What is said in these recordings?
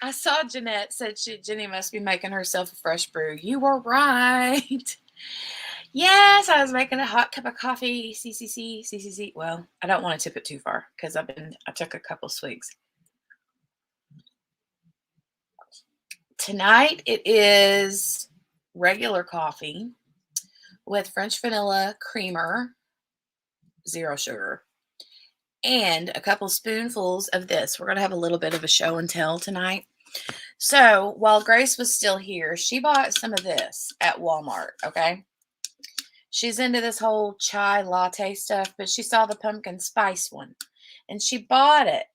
I saw Jeanette said Jenny must be making herself a fresh brew. You were right. Yes, I was making a hot cup of coffee. CCC. Well, I don't want to tip it too far because I took a couple swigs. Tonight it is regular coffee with French vanilla creamer, 0 sugar, and a couple spoonfuls of this. We're going to have a little bit of a show and tell tonight. So while Grace was still here, she bought some of this at Walmart, okay? She's into this whole chai latte stuff, but she saw the pumpkin spice one and she bought it.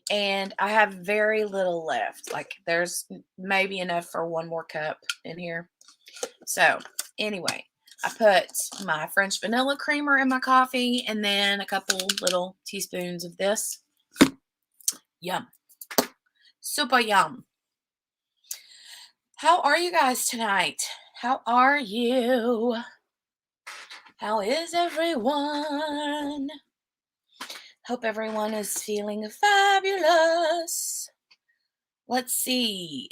And I have very little left. Like there's maybe enough for one more cup in here. So anyway, I put my French vanilla creamer in my coffee and then a couple little teaspoons of this. Yum. Super yum. How are you guys tonight? How are you? How is everyone? Hope everyone is feeling fabulous. Let's see.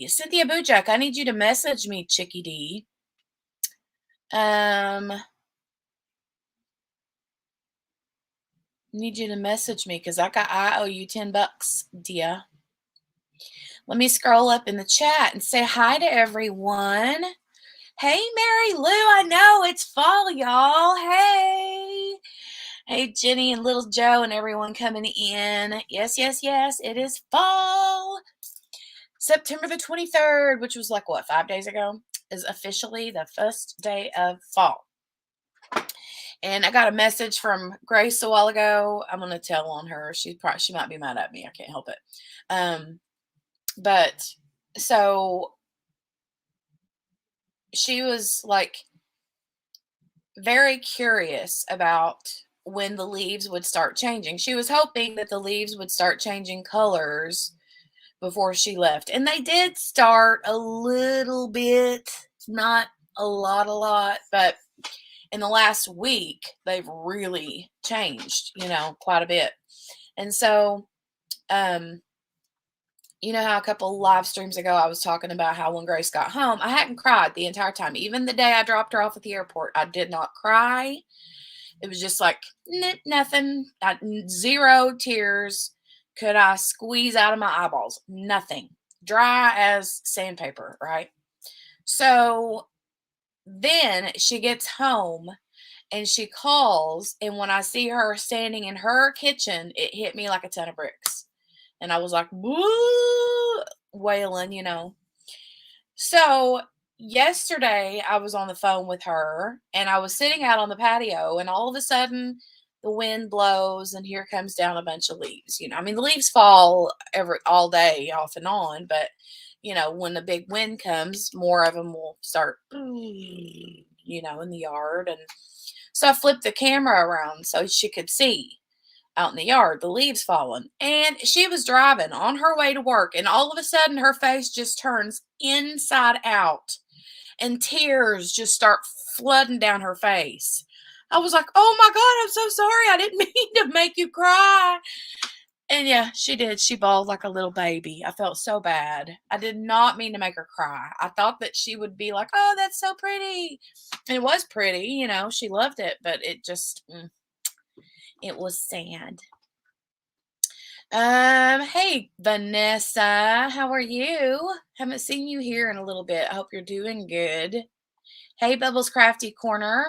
Cynthia Boojak, I need you to message me, Chickie D. Need you to message me because I owe you $10, dear. Let me scroll up in the chat and say hi to everyone. Hey, Mary Lou, I know it's fall, y'all. Hey. Hey, Jenny and Little Joe and everyone coming in. Yes, it is fall. September the 23rd, which was like, what, 5 days ago, is officially the first day of fall. And I got a message from Grace a while ago. I'm going to tell on her. She might be mad at me. I can't help it. But so she was like very curious about when the leaves would start changing. She was hoping that the leaves would start changing colors before she left. And they did start a little bit, not a lot, but in the last week, they've really changed, quite a bit. And so, you know how a couple live streams ago I was talking about how when Grace got home, I hadn't cried the entire time. Even the day I dropped her off at the airport, I did not cry. It was just like nothing, 0 tears could I squeeze out of my eyeballs. Nothing. Dry as sandpaper, right? So then she gets home and she calls, and when I see her standing in her kitchen, it hit me like a ton of bricks. And I was like, woo, wailing, So yesterday I was on the phone with her and I was sitting out on the patio, and all of a sudden the wind blows and here comes down a bunch of leaves. I mean, the leaves fall all day off and on, but when the big wind comes, more of them will start, in the yard. And so I flipped the camera around so she could see out in the yard, the leaves falling. And she was driving on her way to work, and all of a sudden her face just turns inside out and tears just start flooding down her face. I was like, oh my God, I'm so sorry. I didn't mean to make you cry. And yeah, she did. She bawled like a little baby. I felt so bad. I did not mean to make her cry. I thought that she would be like, oh, that's so pretty. And it was pretty, she loved it, but it just, it was sad. Hey, Vanessa, how are you? Haven't seen you here in a little bit. I hope you're doing good. Hey, Bubbles Crafty Corner.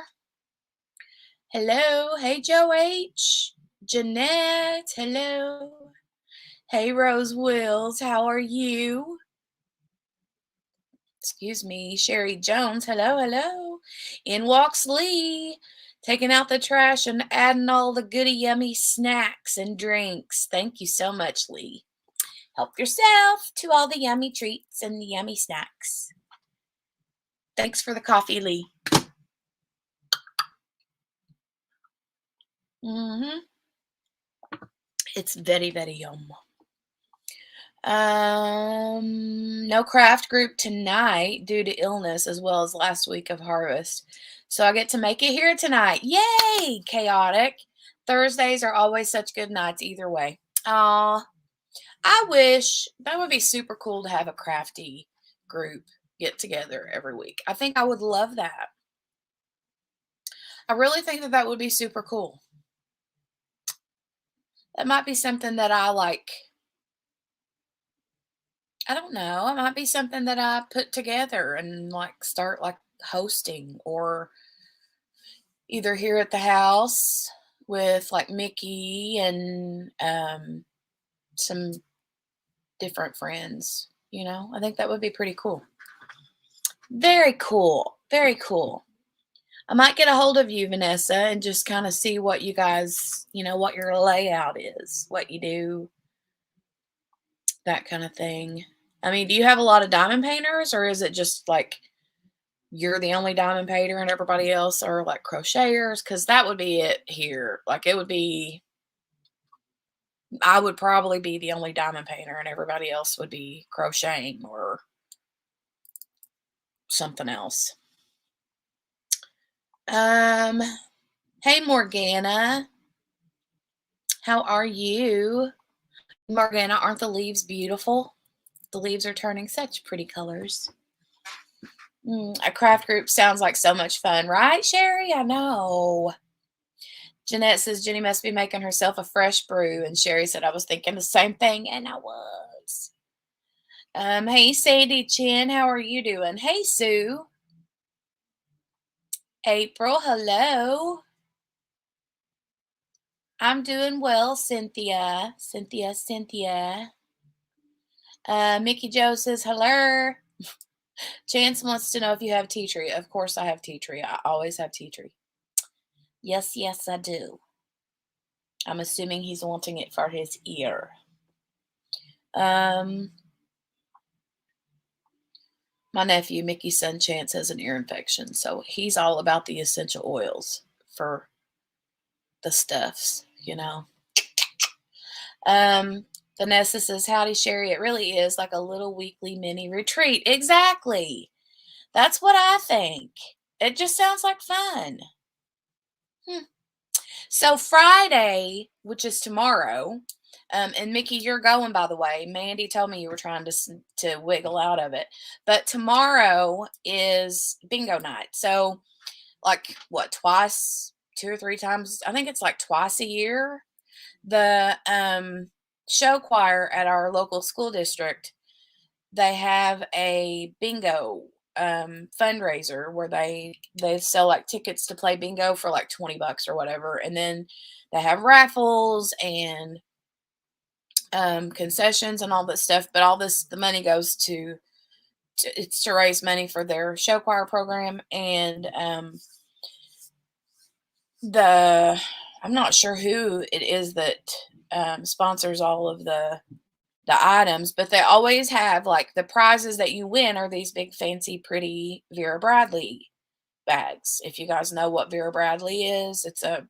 Hello. Hey, Joe H. Jeanette. Hello. Hey, Rose Wills. How are you? Excuse me. Sherry Jones. Hello. In walks Lee, taking out the trash and adding all the goody yummy snacks and drinks. Thank you so much, Lee. Help yourself to all the yummy treats and the yummy snacks. Thanks for the coffee, Lee. It's very, very yum. No craft group tonight due to illness as well as last week of harvest. So I get to make it here tonight. Yay! Chaotic. Thursdays are always such good nights either way. Aw. I wish that would be super cool to have a crafty group get together every week. I think I would love that. I really think that that would be super cool. That might be something that I like. I don't know. It might be something that I put together and like start like hosting or either here at the house with like Mickey and some different friends. I think that would be pretty cool. Very cool. Very cool. I might get a hold of you, Vanessa, and just kind of see what you guys, what your layout is, what you do, that kind of thing. I mean, do you have a lot of diamond painters, or is it just like you're the only diamond painter and everybody else are like crocheters? Because that would be it here. Like, it would be, I would probably be the only diamond painter and everybody else would be crocheting or something else. Um, hey, Morgana. How are you? Morgana, aren't the leaves beautiful? The leaves are turning such pretty colors. A craft group sounds like so much fun, right, Sherry? I know. Jeanette says Jenny must be making herself a fresh brew, and Sherry said I was thinking the same thing, and I was. Hey, Sandy Chin, how are you doing? Hey, Sue. April, hello. I'm doing well, Cynthia. Cynthia. Mickey Joe says hello. Chance wants to know if you have tea tree. Of course I have tea tree. I always have tea tree. Yes, I do. I'm assuming he's wanting it for his ear. My nephew, Mickey's son Chance, has an ear infection, so he's all about the essential oils for the stuffs. Vanessa says, howdy, Sherry. It really is like a little weekly mini retreat. Exactly. That's what I think. It just sounds like fun. So Friday, which is tomorrow, and Mickey, you're going, by the way. Mandy told me you were trying to wiggle out of it. But tomorrow is bingo night. So, like, what, twice, 2 or 3 times? I think it's like twice a year. The show choir at our local school district, they have a bingo fundraiser where they sell like tickets to play bingo for like $20 or whatever, and then they have raffles and concessions and all this stuff. But all the money goes to it's to raise money for their show choir program. And the I'm not sure who it is that sponsors all of the items, but they always have like the prizes that you win are these big fancy pretty Vera Bradley bags. If you guys know what Vera Bradley is, it's a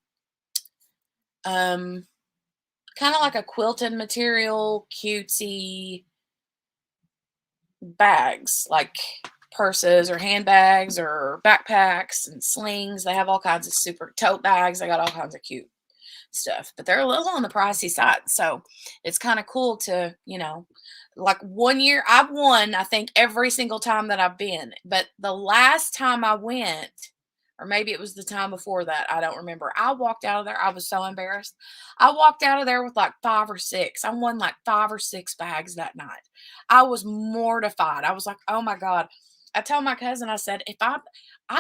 kind of like a quilted material cutesy bags, like purses or handbags or backpacks and slings. They have all kinds of super tote bags. They got all kinds of cute stuff, but they're a little on the pricey side. So it's kind of cool to, like one year I've won, I think, every single time that I've been. But the last time I went, or maybe it was the time before that, I don't remember. I walked out of there. I was so embarrassed. I walked out of there with like 5 or 6. I won like 5 or 6 bags that night. I was mortified. I was like, oh my God. I told my cousin, I said, if I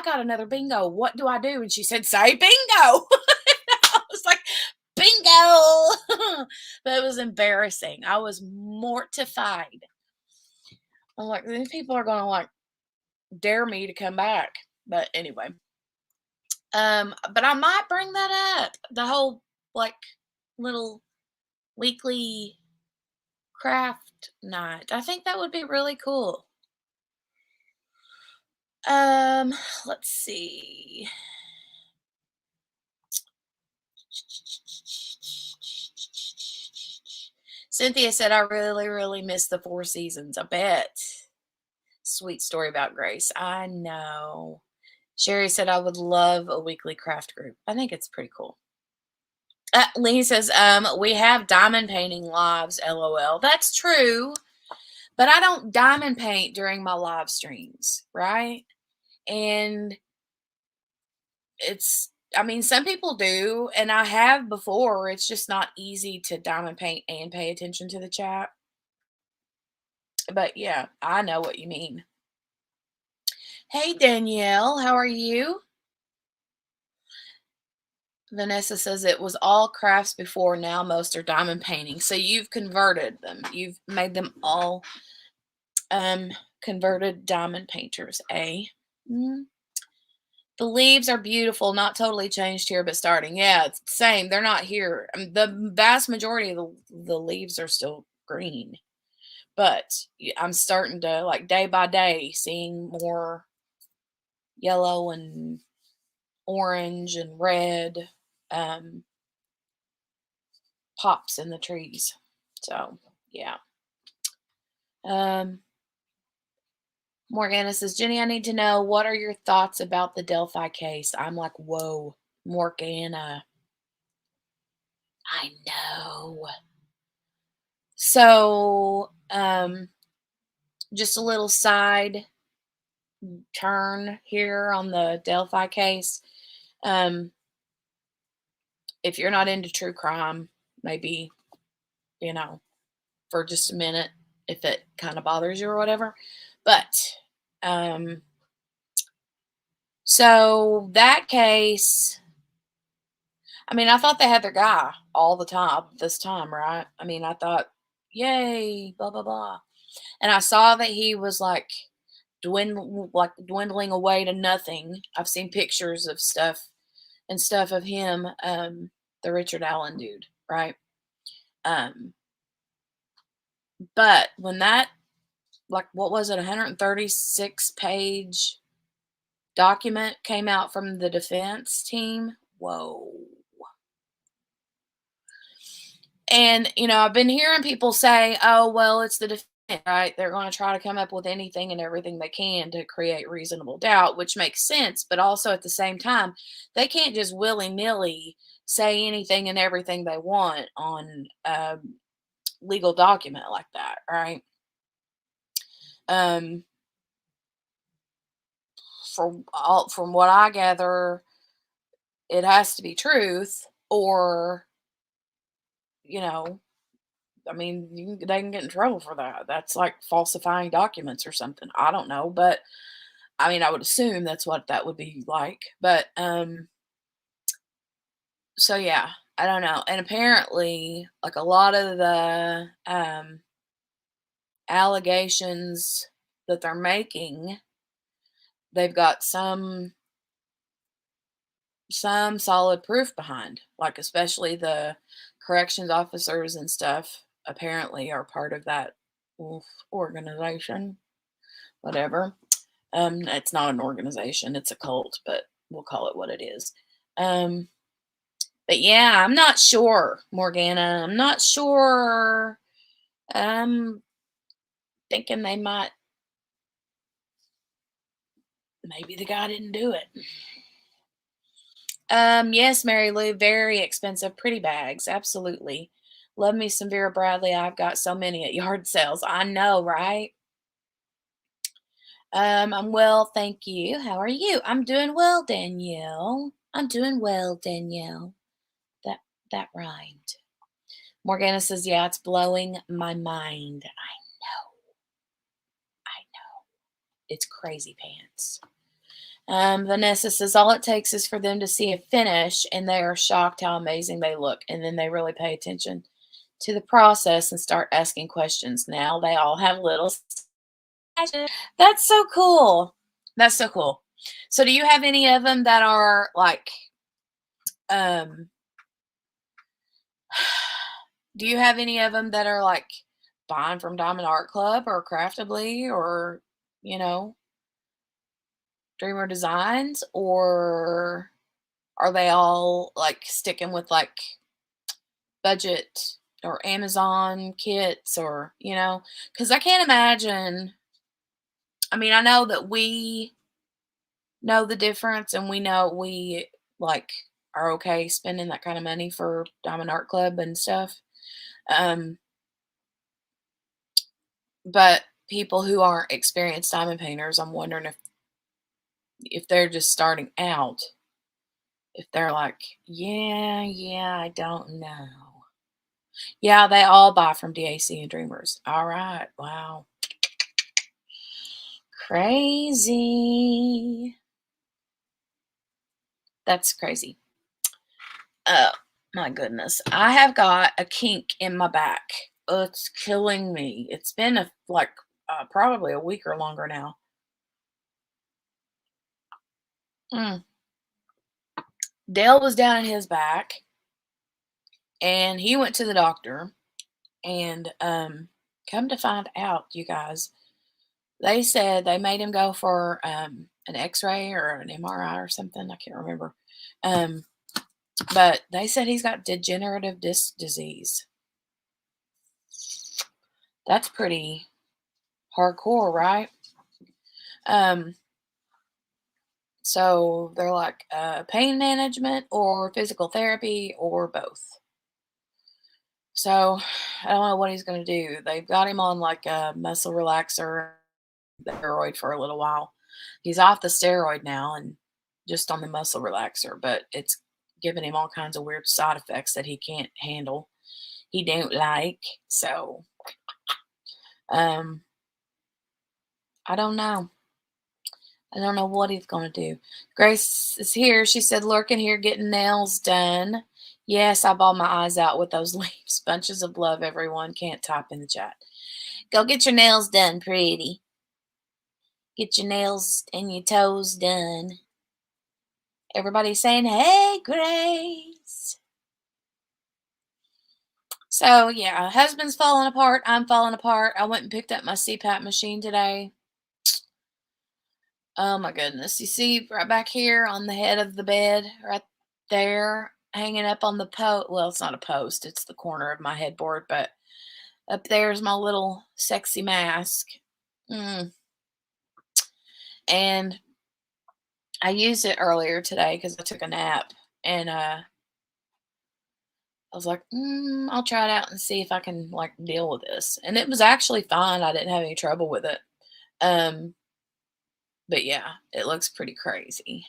got another bingo, what do I do? And she said, say bingo. I was like, bingo. But it was embarrassing. I was mortified. I'm like, these people are going to like dare me to come back. But anyway, but I might bring that up. The whole like little weekly craft night. I think that would be really cool. Um, let's see. Cynthia said, I really, really miss the Four Seasons. I bet. Sweet story about Grace. I know. Sherry said, I would love a weekly craft group. I think it's pretty cool. Lee says, we have diamond painting lives, LOL. That's true, but I don't diamond paint during my live streams, right? And I mean, some people do, and I have before. It's just not easy to diamond paint and pay attention to the chat. But yeah, I know what you mean. Hey, Danielle, how are you? Vanessa says it was all crafts before. Now most are diamond painting. So you've converted them. You've made them all converted diamond painters. Mm. The leaves are beautiful. Not totally changed here, but starting. Yeah, it's the same. They're not here. The vast majority of the leaves are still green, but I'm starting to, like, day by day, seeing more yellow and orange and red um, pops in the trees. So yeah. Morgana says, Jenny, I need to know, what are your thoughts about the Delphi case? I'm like, whoa, Morgana. I know. So, just a little side turn here on the Delphi case. If you're not into true crime, maybe, for just a minute, if it kind of bothers you or whatever. But, so that case, I mean, I thought they had their guy all the time this time, right? I mean, I thought, yay, blah, blah, blah. And I saw that he was like dwindling away to nothing. I've seen pictures of stuff of him, the Richard Allen dude, right? But when that, like, what was it, 136 page document came out from the defense team, whoa. And, I've been hearing people say, oh, well, it's the defense, right? They're going to try to come up with anything and everything they can to create reasonable doubt, which makes sense. But also at the same time, they can't just willy nilly say anything and everything they want on a legal document like that, right? From what I gather, it has to be truth, or, I mean, they can get in trouble for that. That's like falsifying documents or something. I don't know, but I mean, I would assume that's what that would be like. But so yeah, I don't know. And apparently, like, a lot of the allegations that they're making, they've got some solid proof behind. Like, especially the corrections officers and stuff apparently are part of that organization, whatever. It's not an organization, it's a cult, but we'll call it what it is. But yeah, I'm not sure, Morgana. I'm not sure. I'm thinking they might, maybe the guy didn't do it. Yes, Mary Lou, very expensive, pretty bags, absolutely. Love me some Vera Bradley. I've got so many at yard sales. I know, right? I'm well, thank you. How are you? I'm doing well, Danielle. I'm doing well, Danielle. That rhymed. Morgana says, yeah, it's blowing my mind. I know. It's crazy pants. Vanessa says, all it takes is for them to see a finish and they are shocked how amazing they look. And then they really pay attention to the process and start asking questions. Now they all have little. That's so cool. That's so cool. So do you have any of them that are like, do you have any of them that are like buying from Diamond Art Club or Craftably or, Dreamer Designs, or are they all like sticking with like budget or Amazon kits, or, because I can't imagine. I mean, I know that we know the difference, and we know we like are okay spending that kind of money for Diamond Art Club and stuff. Um, but people who aren't experienced diamond painters, I'm wondering if they're just starting out, if they're like, yeah, I don't know. Yeah, they all buy from DAC and Dreamers. All right. Wow. Crazy. That's crazy. Oh, my goodness. I have got a kink in my back. It's killing me. It's been probably a week or longer now. Mm. Dale was down in his back and he went to the doctor and come to find out, you guys, they said they made him go for an x-ray or an MRI or something. I can't remember. But they said he's got degenerative disc disease. That's pretty hardcore, right? So they're like pain management or physical therapy or both. So I don't know what he's going to do. They've got him on like a muscle relaxer, steroid for a little while. He's off the steroid now and just on the muscle relaxer, but it's giving him all kinds of weird side effects that he can't handle. He don't like. So um I don't know. I don't know what he's going to do. Grace is here. She said, lurking here getting nails done. Yes, I bawled my eyes out with those leaves. Bunches of love, everyone. Can't type in the chat. Go get your nails done, pretty. Get your nails and your toes done. Everybody's saying, hey, Grace. So, yeah, husband's falling apart. I'm falling apart. I went and picked up my CPAP machine today. Oh my goodness. You see right back here on the head of the bed, right there, hanging up on the post. Well, it's not a post, it's the corner of my headboard, but up there's my little sexy mask. Mm. And I used it earlier today because I took a nap. And I was like, I'll try it out and see if I can like deal with this. And it was actually fine. I didn't have any trouble with it. Um, but yeah, it looks pretty crazy.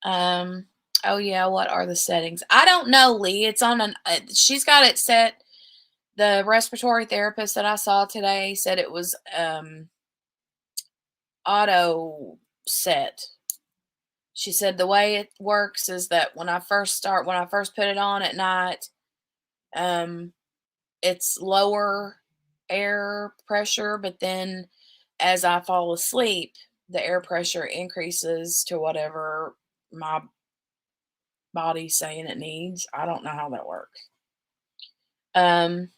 Oh yeah, what are the settings? I don't know, Lee. It's on she's got it set. The respiratory therapist that I saw today said it was auto set. She said the way it works is that when I first put it on at night, it's lower air pressure, but then as I fall asleep, the air pressure increases to whatever my body's saying it needs. I don't know how that works. And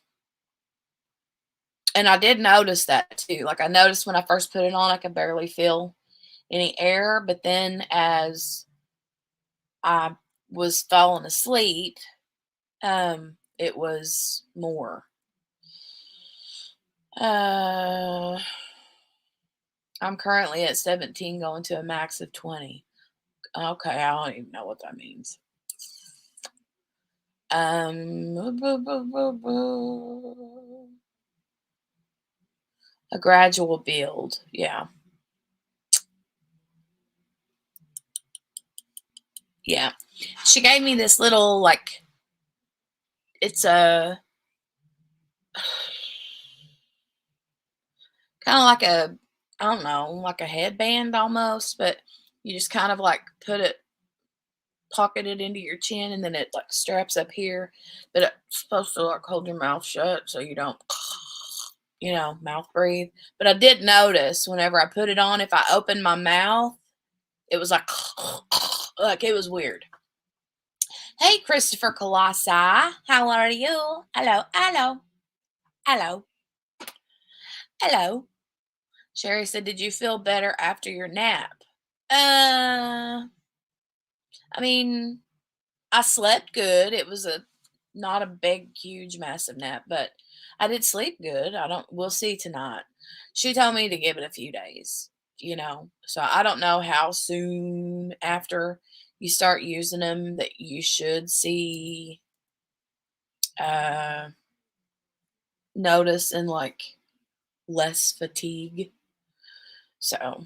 I did notice that too. Like I noticed when I first put it on, I could barely feel any air, but then as I was falling asleep, it was more. I'm currently at 17, going to a max of 20. Okay, I don't even know what that means. A gradual build, yeah. Yeah. She gave me this little like it's a kind of like a I don't know, like a headband almost, but you just kind of like pocket it into your chin and then it like straps up here, but it's supposed to like hold your mouth shut so you don't mouth breathe. But I did notice whenever I put it on, if I opened my mouth, it was like like it was weird. Hey, Christopher Colossi. How are you? Hello, hello, hello, hello. Sherry said, did you feel better after your nap? I mean, I slept good. It was not a big, huge, massive nap, but I did sleep good. We'll see tonight. She told me to give it a few days, So I don't know how soon after, you start using them that you should see uh, notice and like less fatigue. So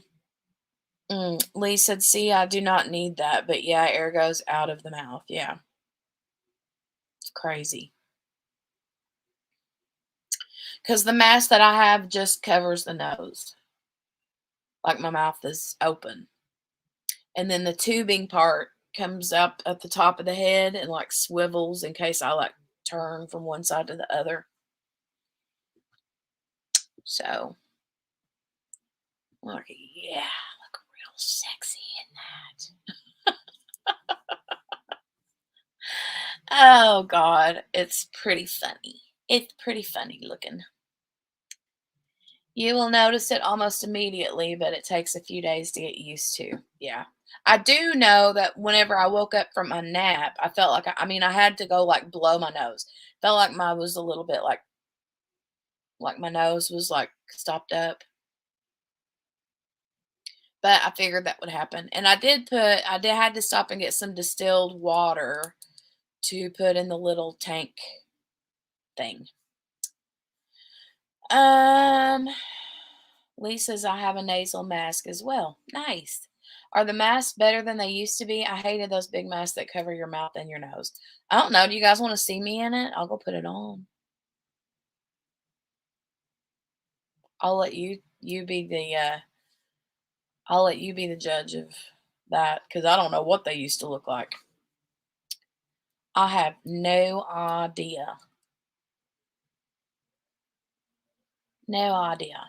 Lee said, "See, I do not need that, but yeah, air goes out of the mouth. Yeah, it's crazy." Because the mask that I have just covers the nose, like my mouth is open. And then the tubing part comes up at the top of the head and like swivels in case I like turn from one side to the other. So, like, yeah, look real sexy in that. Oh, God. It's pretty funny. It's pretty funny looking. You will notice it almost immediately, but it takes a few days to get used to. Yeah. I do know that whenever I woke up from a nap, I felt like I mean, I had to go like blow my nose. Felt like my was a little bit like my nose was like stopped up. But I figured that would happen. And I did had to stop and get some distilled water to put in the little tank thing. Um Lee says I have a nasal mask as well. Nice. Are the masks better than they used to be? I hated those big masks that cover your mouth and your nose. I don't know. Do you guys want to see me in it? I'll go put it on. I'll let you be the I'll let you be the judge of that because I don't know what they used to look like. I have no idea. No idea.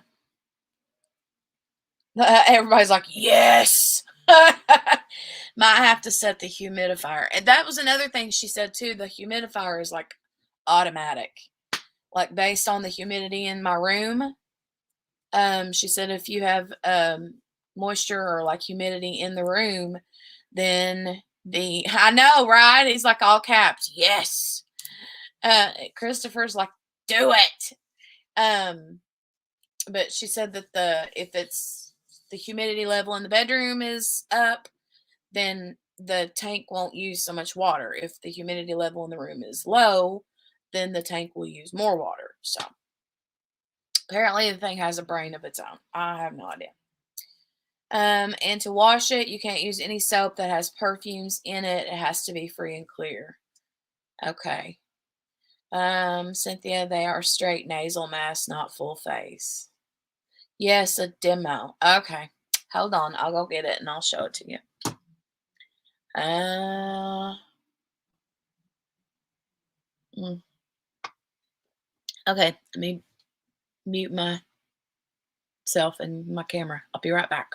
Everybody's like, yes. Might have to set the humidifier. And that was another thing she said too. The humidifier is like automatic, like based on the humidity in my room. She said if you have moisture or like humidity in the room, then I know, right? He's like all caps. Yes. Christopher's like, do it. But she said that if it's the humidity level in the bedroom is up, then the tank won't use so much water. If the humidity level in the room is low, then the tank will use more water. So apparently the thing has a brain of its own. I have no idea. And to wash it, you can't use any soap that has perfumes in it. It has to be free and clear. Okay. Cynthia, they are straight nasal masks, not full face. Yes, a demo. Okay. Hold on. I'll go get it and I'll show it to you. Mm. Okay. Let me mute myself and my camera. I'll be right back.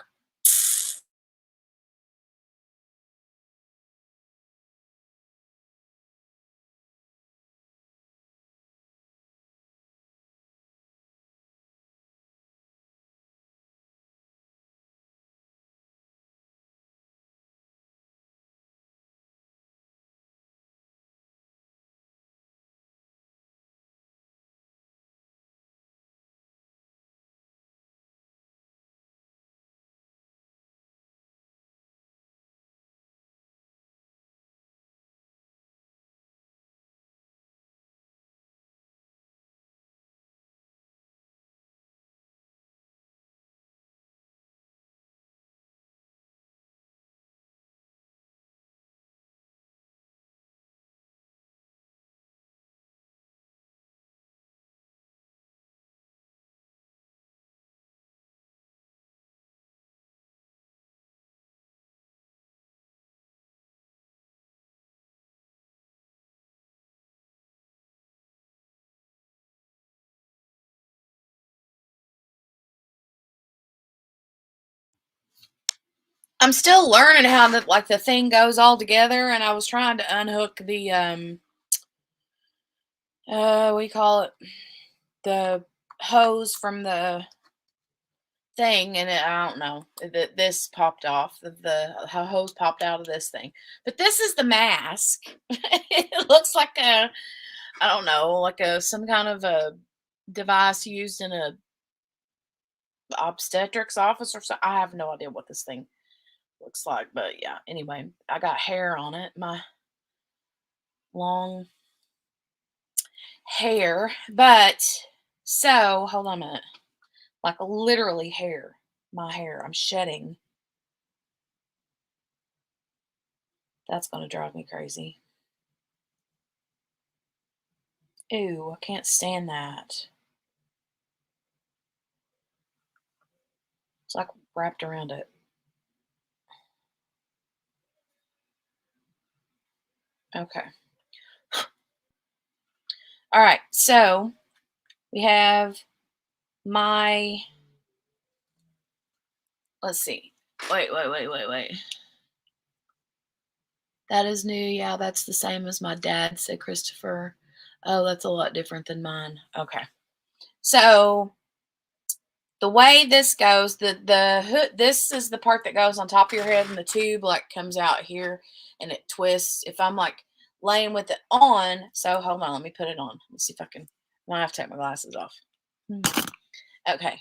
I'm still learning how the thing goes all together, and I was trying to unhook the we call it the hose from the thing, and I don't know that this popped off. The hose popped out of this thing, but this is the mask. It looks like I don't know, like some kind of a device used in a obstetrics office or something. I have no idea what this thing looks like. But yeah, anyway, I got hair on it, my long hair. But so hold on a minute. Like literally hair. My hair. I'm shedding. That's gonna drive me crazy. Ew, I can't stand that. It's like wrapped around it. Okay. All right. So we have my, let's see. Wait. That is new. Yeah, that's the same as my dad, said Christopher. Oh, that's a lot different than mine. Okay. So the way this goes, the hood, this is the part that goes on top of your head, and the tube like comes out here and it twists. If I'm like laying with it on, so hold on, let me put it on. Let's see if I can. I might have to take my glasses off. Okay.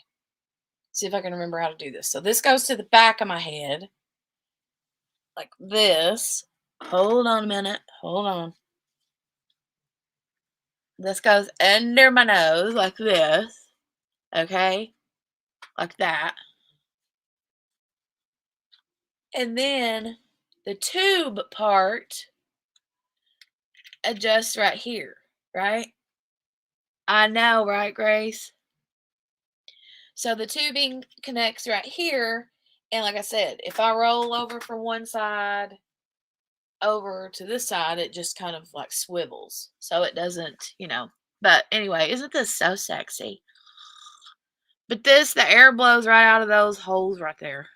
See if I can remember how to do this. So this goes to the back of my head, like this. Hold on a minute. Hold on. This goes under my nose like this. Okay? Like that. And then the tube part adjusts right here, right? I know, right, Grace? So the tubing connects right here. And like I said, if I roll over from one side over to this side, it just kind of like swivels. So it doesn't, But anyway, isn't this so sexy? But the air blows right out of those holes right there.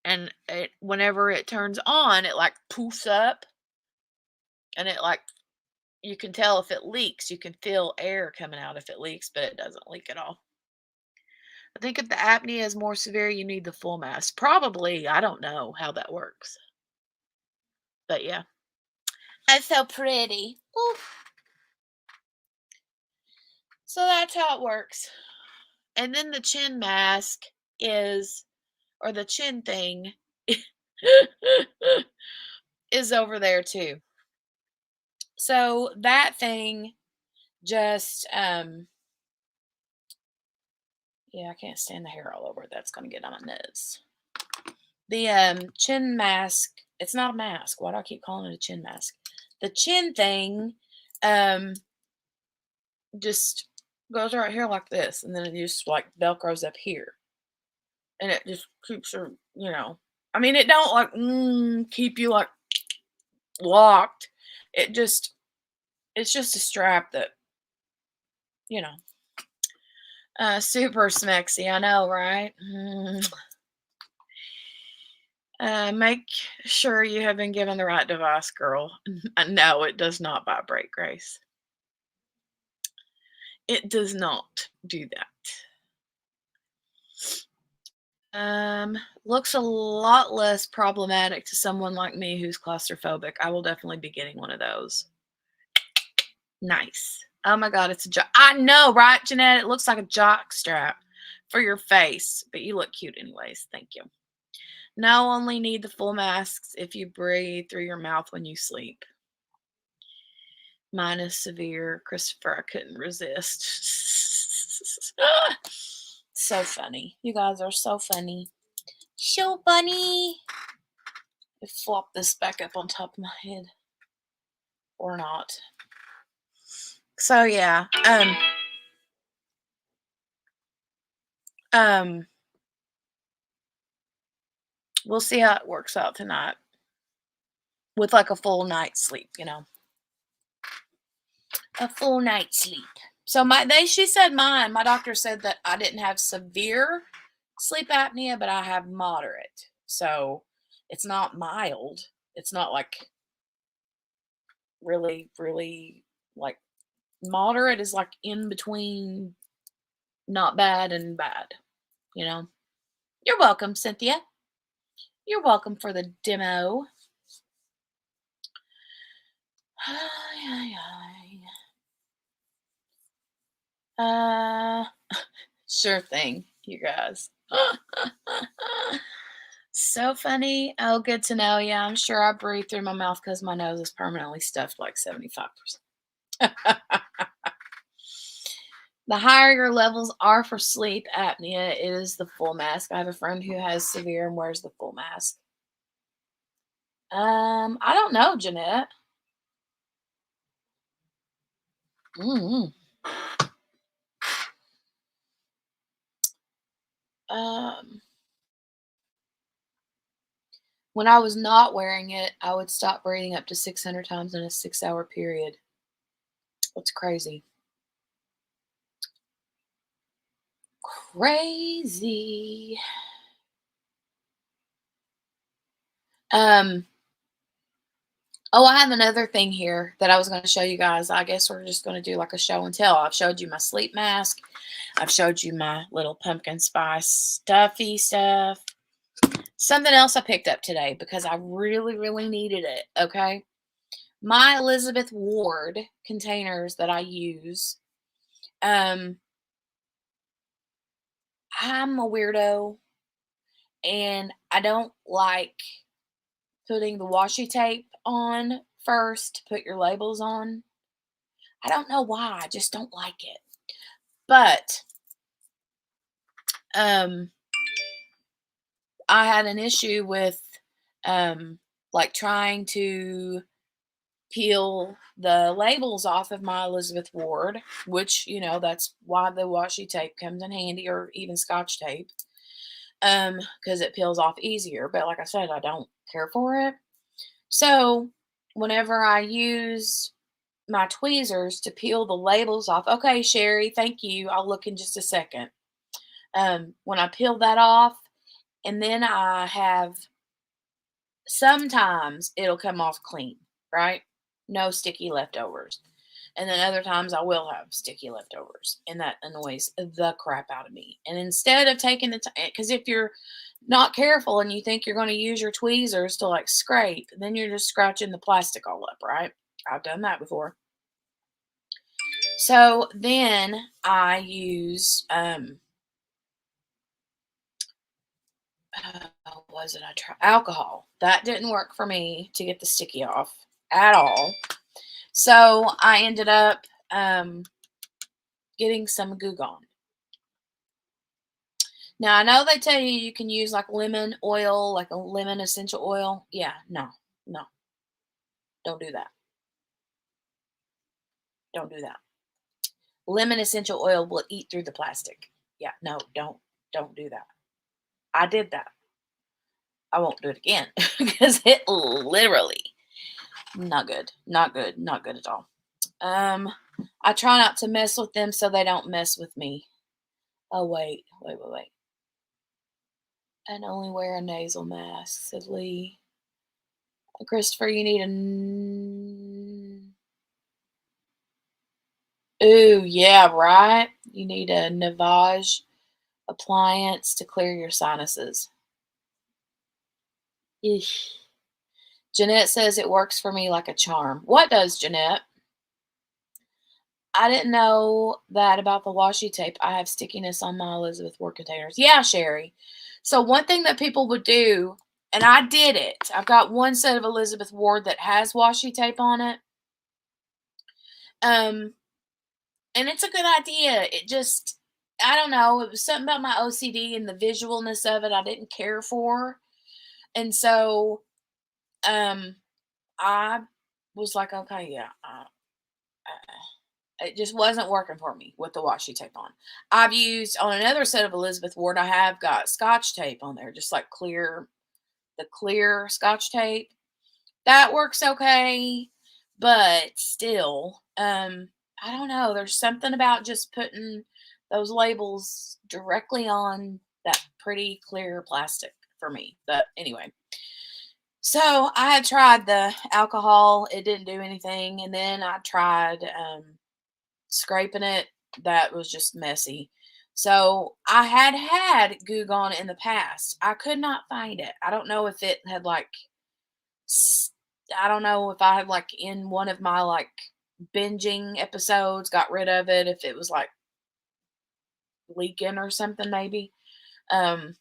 And whenever it turns on, it like poofs up. And it like, you can tell if it leaks. You can feel air coming out if it leaks, but it doesn't leak at all. I think if the apnea is more severe, you need the full mask. Probably. I don't know how that works. But yeah. That's so pretty. Oof. So that's how it works. And then the chin mask is, or the chin thing is over there too. So that thing just, yeah, I can't stand the hair all over it. That's going to get on my nose. The chin mask, it's not a mask. Why do I keep calling it a chin mask? The chin thing just goes right here like this, and then it just like velcros up here. And it just keeps her, I mean, it don't like keep you like locked. It's just a strap that, you know, super smexy. I know, right? Make sure you have been given the right device, girl. No, it does not vibrate, Grace. It does not do that. Looks a lot less problematic to someone like me who's claustrophobic. I will definitely be getting one of those. Nice. Oh my God, it's a jock. I know, right, Jeanette? It looks like a jock strap for your face, but you look cute anyways. Thank you. No, only need the full masks if you breathe through your mouth when you sleep. Mine is severe. Christopher, I couldn't resist. So funny. You guys are so funny. So funny. I flop this back up on top of my head. Or not. So yeah. We'll see how it works out tonight. With like a full night's sleep, A full night's sleep. So she said mine. My doctor said that I didn't have severe sleep apnea, but I have moderate. So it's not mild. It's not like really, really like moderate is like in between not bad and bad, You're welcome, Cynthia. You're welcome for the demo. Sure thing, you guys. So funny. Oh, good to know. Yeah, I'm sure I breathe through my mouth because my nose is permanently stuffed like 75%. The higher your levels are for sleep apnea, it is the full mask. I have a friend who has severe and wears the full mask. I don't know, Jeanette. Mm. Um, when I was not wearing it, I would stop breathing up to 600 times in a 6-hour period. That's crazy. Crazy. Um, oh, I have another thing here that I was going to show you guys. I guess we're just going to do like a show and tell. I've showed you my sleep mask. I've showed you my little pumpkin spice stuffy stuff. Something else I picked up today because I really, really needed it. Okay. My Elizabeth Ward containers that I use. Um, I'm a weirdo and I don't like putting the washi tape on first to put your labels on. I don't know why. I just don't like it. But um I had an issue with like trying to peel the labels off of my Elizabeth Ward, which, that's why the washi tape comes in handy, or even scotch tape. Because it peels off easier. But like I said, I don't care for it. So whenever I use my tweezers to peel the labels off, okay, Sherry, thank you. I'll look in just a second. When I peel that off, and then I have sometimes it'll come off clean, right? No sticky leftovers. And then other times I will have sticky leftovers, and that annoys the crap out of me. And instead of taking the time, because if you're not careful and you think you're going to use your tweezers to like scrape, then you're just scratching the plastic all up, right? I've done that before. So then I use what was it I tried? Alcohol. That didn't work for me to get the sticky off at all. So I ended up getting some Goo Gone. Now I know they tell you you can use like lemon oil, like a lemon essential oil. Yeah, no, no, don't do that. Don't do that. Lemon essential oil will eat through the plastic. Yeah, no, don't do that. I did that. I won't do it again because it literally not good, not good, not good at all. Um, I try not to mess with them so they don't mess with me. Oh wait. And only wear a nasal mask, said Lee. Christopher, you need ooh, yeah, right. You need a Navage appliance to clear your sinuses. Eesh. Jeanette says it works for me like a charm. What does, Jeanette? I didn't know that about the washi tape. I have stickiness on my Elizabeth Ward containers. Yeah, Sherry. So one thing that people would do, and I did it. I've got one set of Elizabeth Ward that has washi tape on it. Um, and it's a good idea. It just, I don't know. It was something about my OCD and the visualness of it I didn't care for. And so, um, I was like, okay, yeah, it just wasn't working for me with the washi tape on. I've used on another set of Elizabeth Ward, I have got scotch tape on there, just like the clear scotch tape. That works okay, but still, I don't know. There's something about just putting those labels directly on that pretty clear plastic for me. But anyway, so I had tried the alcohol, it didn't do anything, and then I tried scraping it. That was just messy. So I had Goo Gone in the past. I could not find it. I don't know if it had like s- I don't know if I had like in one of my like binging episodes got rid of it, if it was like leaking or something maybe. Um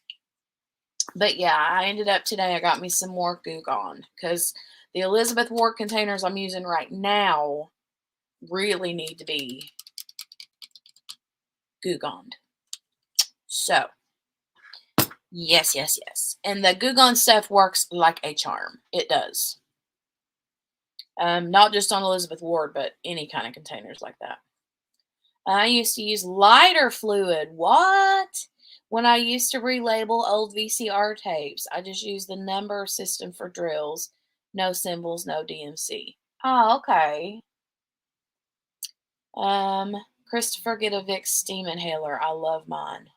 But yeah, I ended up today, I got me some more Goo Gone because the Elizabeth Ward containers I'm using right now really need to be Goo Gone. So, yes, yes, yes. And the Goo Gone stuff works like a charm. It does. Not just on Elizabeth Ward, but any kind of containers like that. I used to use lighter fluid. What? When I used to relabel old VCR tapes, I just used the number system for drills. No symbols, no DMC. Oh, okay. Um, Christopher, get a Vicks steam inhaler. I love mine.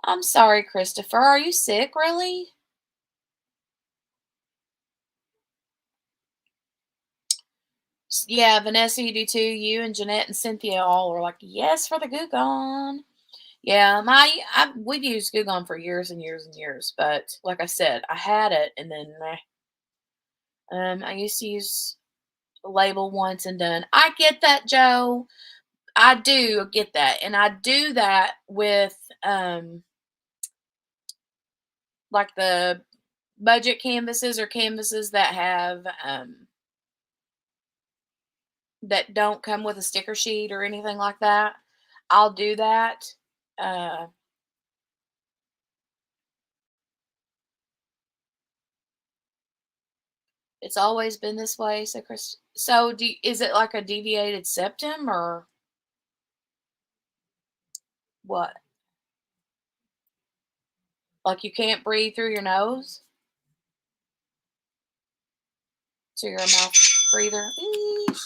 I'm sorry, Christopher. Are you sick, really? Yeah, Vanessa, you do too. You and Jeanette and Cynthia all were like, yes for the Goo Gone. Yeah, we've used Goo Gone for years and years and years, but like I said, I had it and then I used to use the label once and done. I get that, Joe. I do get that, and I do that with like the budget canvases or canvases that have that don't come with a sticker sheet or anything like that. I'll do that. Uh, it's always been this way, so Chris. So, is it like a deviated septum or what? Like you can't breathe through your nose, so you're a mouth breather. Eesh.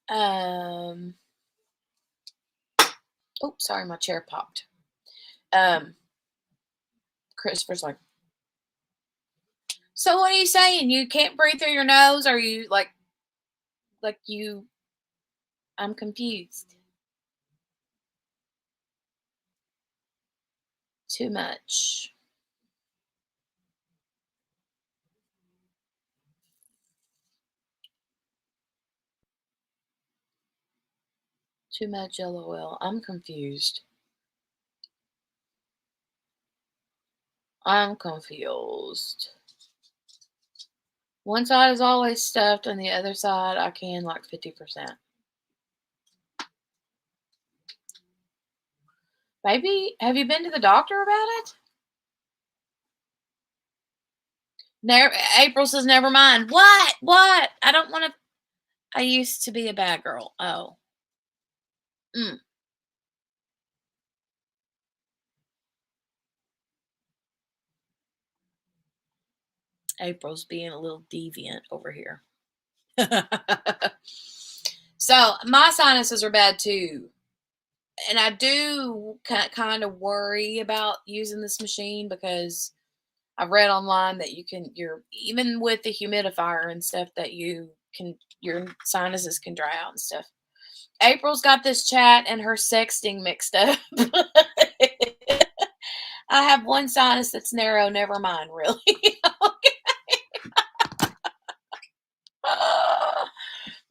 Um. Oh, sorry, my chair popped. Um. Christopher's like, so what are you saying? You can't breathe through your nose? Are you like you? I'm confused. Too much. Too much LOL. I'm confused. I'm confused. One side is always stuffed, and the other side I can like 50%. Maybe have you been to the doctor about it? Never. April says never mind. What? What? I don't want to. I used to be a bad girl. Oh. Mm. April's being a little deviant over here. So my sinuses are bad too. And I do kind of worry about using this machine because I've read online that you're even with the humidifier and stuff that your sinuses can dry out and stuff. April's got this chat and her sexting mixed up. I have one sinus that's narrow. Never mind, really.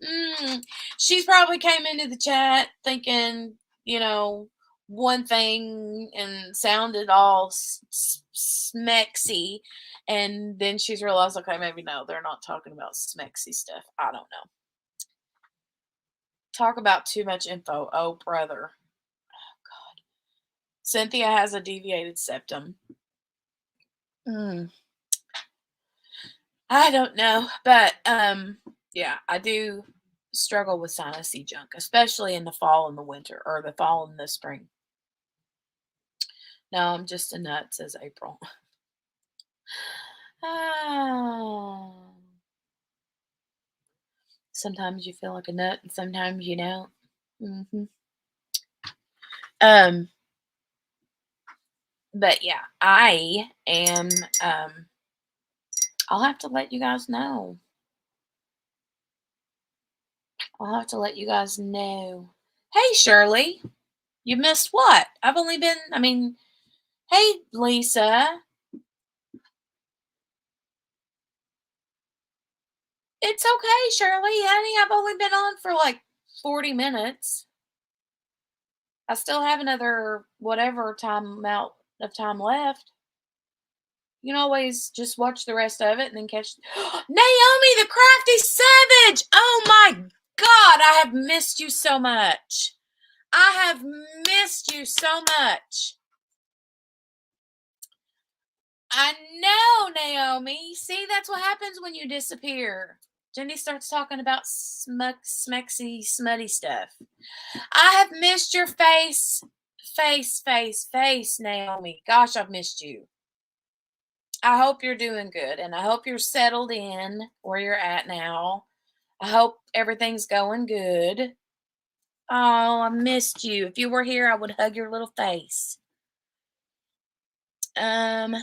Mm, she's probably came into the chat thinking, you know, one thing and sounded all smexy, and then she's realized, okay, maybe no, they're not talking about smexy stuff. I don't know. Talk about too much info. Oh, brother. Cynthia has a deviated septum. Mm, I don't know, but yeah, I do struggle with sinusy junk, especially in the fall and the winter, or the fall and the spring. No, I'm just a nut, says April. Ah. Sometimes you feel like a nut, and sometimes you don't. Hmm. Um, but yeah, I am. I'll have to let you guys know. I'll have to let you guys know. Hey, Shirley, you missed what? I've only been. I mean, hey, Lisa. It's okay, Shirley, honey. I've only been on for like 40 minutes. I still have another whatever time amount of time left. You can always just watch the rest of it and then catch Naomi the Crafty Savage. Oh my God, I have missed you so much. I have missed you so much. I know, Naomi. See, that's what happens when you disappear. Jenny starts talking about smexy, smutty stuff. I have missed your face. Face, Naomi. Gosh, I've missed you. I hope you're doing good and I hope you're settled in where you're at now. I hope everything's going good. Oh, I missed you. If you were here, I would hug your little face. Um,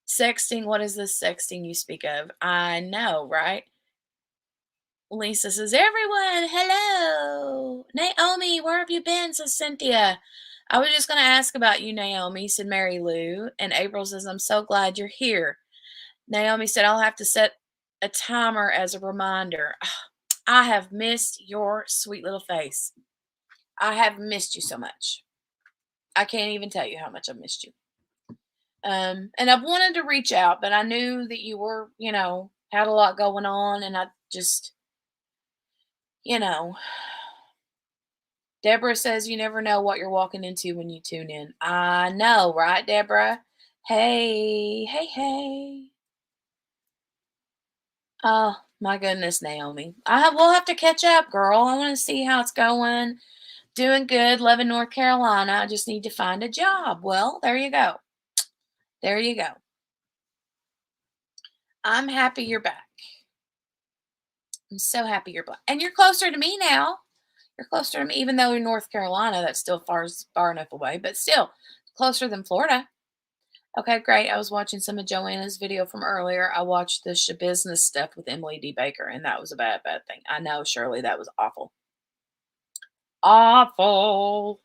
Sexting, what is this sexting you speak of? I know, right? Lisa says, everyone, hello. Naomi, where have you been? Says Cynthia. I was just going to ask about you, Naomi, said Mary Lou. And April says, I'm so glad you're here. Naomi said, I'll have to set a timer as a reminder. I have missed your sweet little face. I have missed you so much. I can't even tell you how much I've missed you. And I've wanted to reach out, but I knew that you were, had a lot going on, and I just, you know, Deborah says you never know what you're walking into when you tune in. I know, right, Deborah? Hey. Oh, my goodness, Naomi. We'll have to catch up, girl. I want to see how it's going. Doing good, loving North Carolina. I just need to find a job. Well, there you go. There you go. I'm happy you're back. I'm so happy you're back. And you're closer to me now. You're closer to me, even though in North Carolina, that's still far enough away, but still closer than Florida. Okay, great. I was watching some of Joanna's video from earlier. I watched the Shabusiness stuff with Emily D. Baker, and that was a bad thing. I know, Shirley, that was awful. Awful.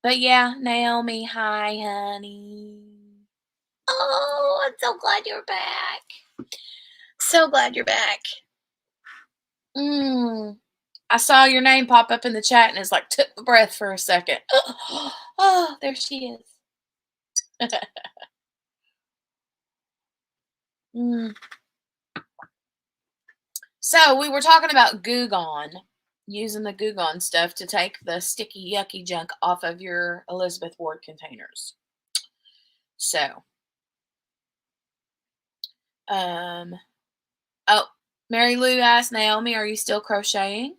But yeah, Naomi, hi, honey. Oh, I'm so glad you're back. So glad you're back. I saw your name pop up in the chat and it's like took a breath for a second. Oh, there she is. So we were talking about Goo Gone, using the Goo Gone stuff to take the sticky, yucky junk off of your Elizabeth Ward containers. So, oh, Mary Lou asked Naomi, are you still crocheting?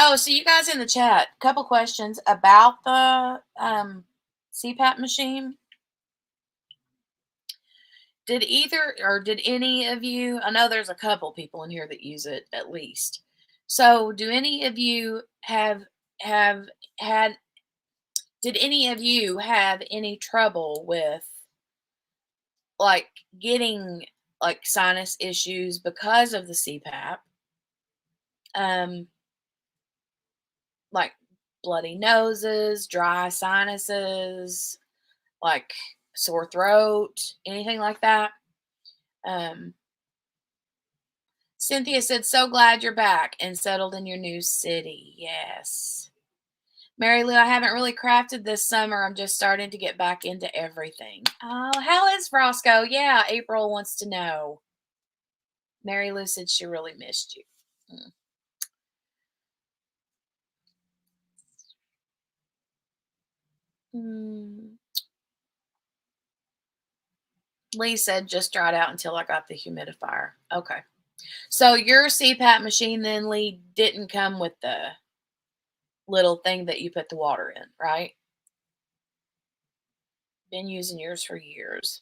Oh, so you guys in the chat, a couple questions about the CPAP machine. Did any of you, I know there's a couple people in here that use it at least. So do any of you have had, did any of you have any trouble with like getting like sinus issues because of the CPAP? Like bloody noses, dry sinuses, like sore throat, anything like that? Cynthia said, so glad you're back and settled in your new city. Yes. Mary Lou, I haven't really crafted this summer. I'm just starting to get back into everything. Oh, how is Roscoe? Yeah, April wants to know. Mary Lou said she really missed you. Lee said just dried out until I got the humidifier. Okay. So your CPAP machine then, Lee, didn't come with the little thing that you put the water in, right? Been using yours for years.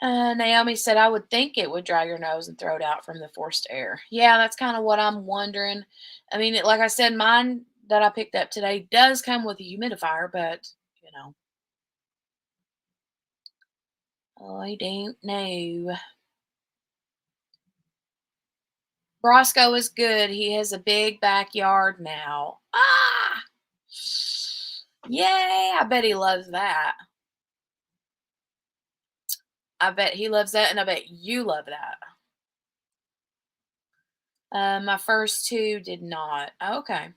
Naomi said, I would think it would dry your nose and throw it out from the forced air. Yeah, that's kind of what I'm wondering. I mean, like I said, mine that I picked up today does come with a humidifier, but, I don't know. Roscoe is good. He has a big backyard now. Ah! Yay! I bet he loves that. I bet he loves that, and I bet you love that. My first two did not. Okay.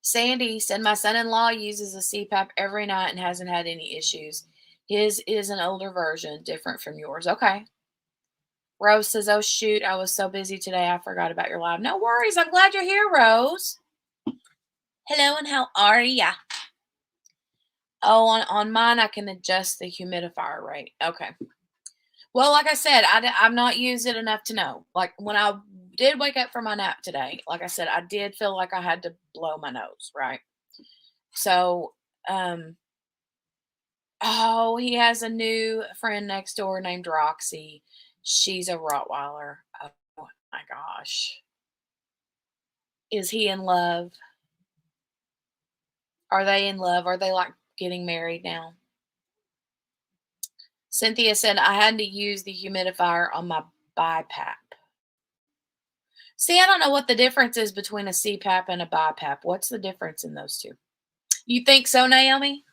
Sandy said, my son in law uses a CPAP every night and hasn't had any issues. His is an older version, different from yours. Okay. Rose says, oh, shoot, I was so busy today. I forgot about your live. No worries. I'm glad you're here, Rose. Hello, and how are ya? Oh, on mine, I can adjust the humidifier rate. Okay. Well, like I said, I've not used it enough to know. Like when I did wake up from my nap today, like I said, I did feel like I had to blow my nose, right? So, oh, he has a new friend next door named Roxy. She's a Rottweiler. Oh my gosh. Is he in love? Are they in love? Are they like getting married now? Cynthia said I had to use the humidifier on my BiPAP. See, I don't know what the difference is between a CPAP and a BiPAP. What's the difference in those two? You think so, Naomi?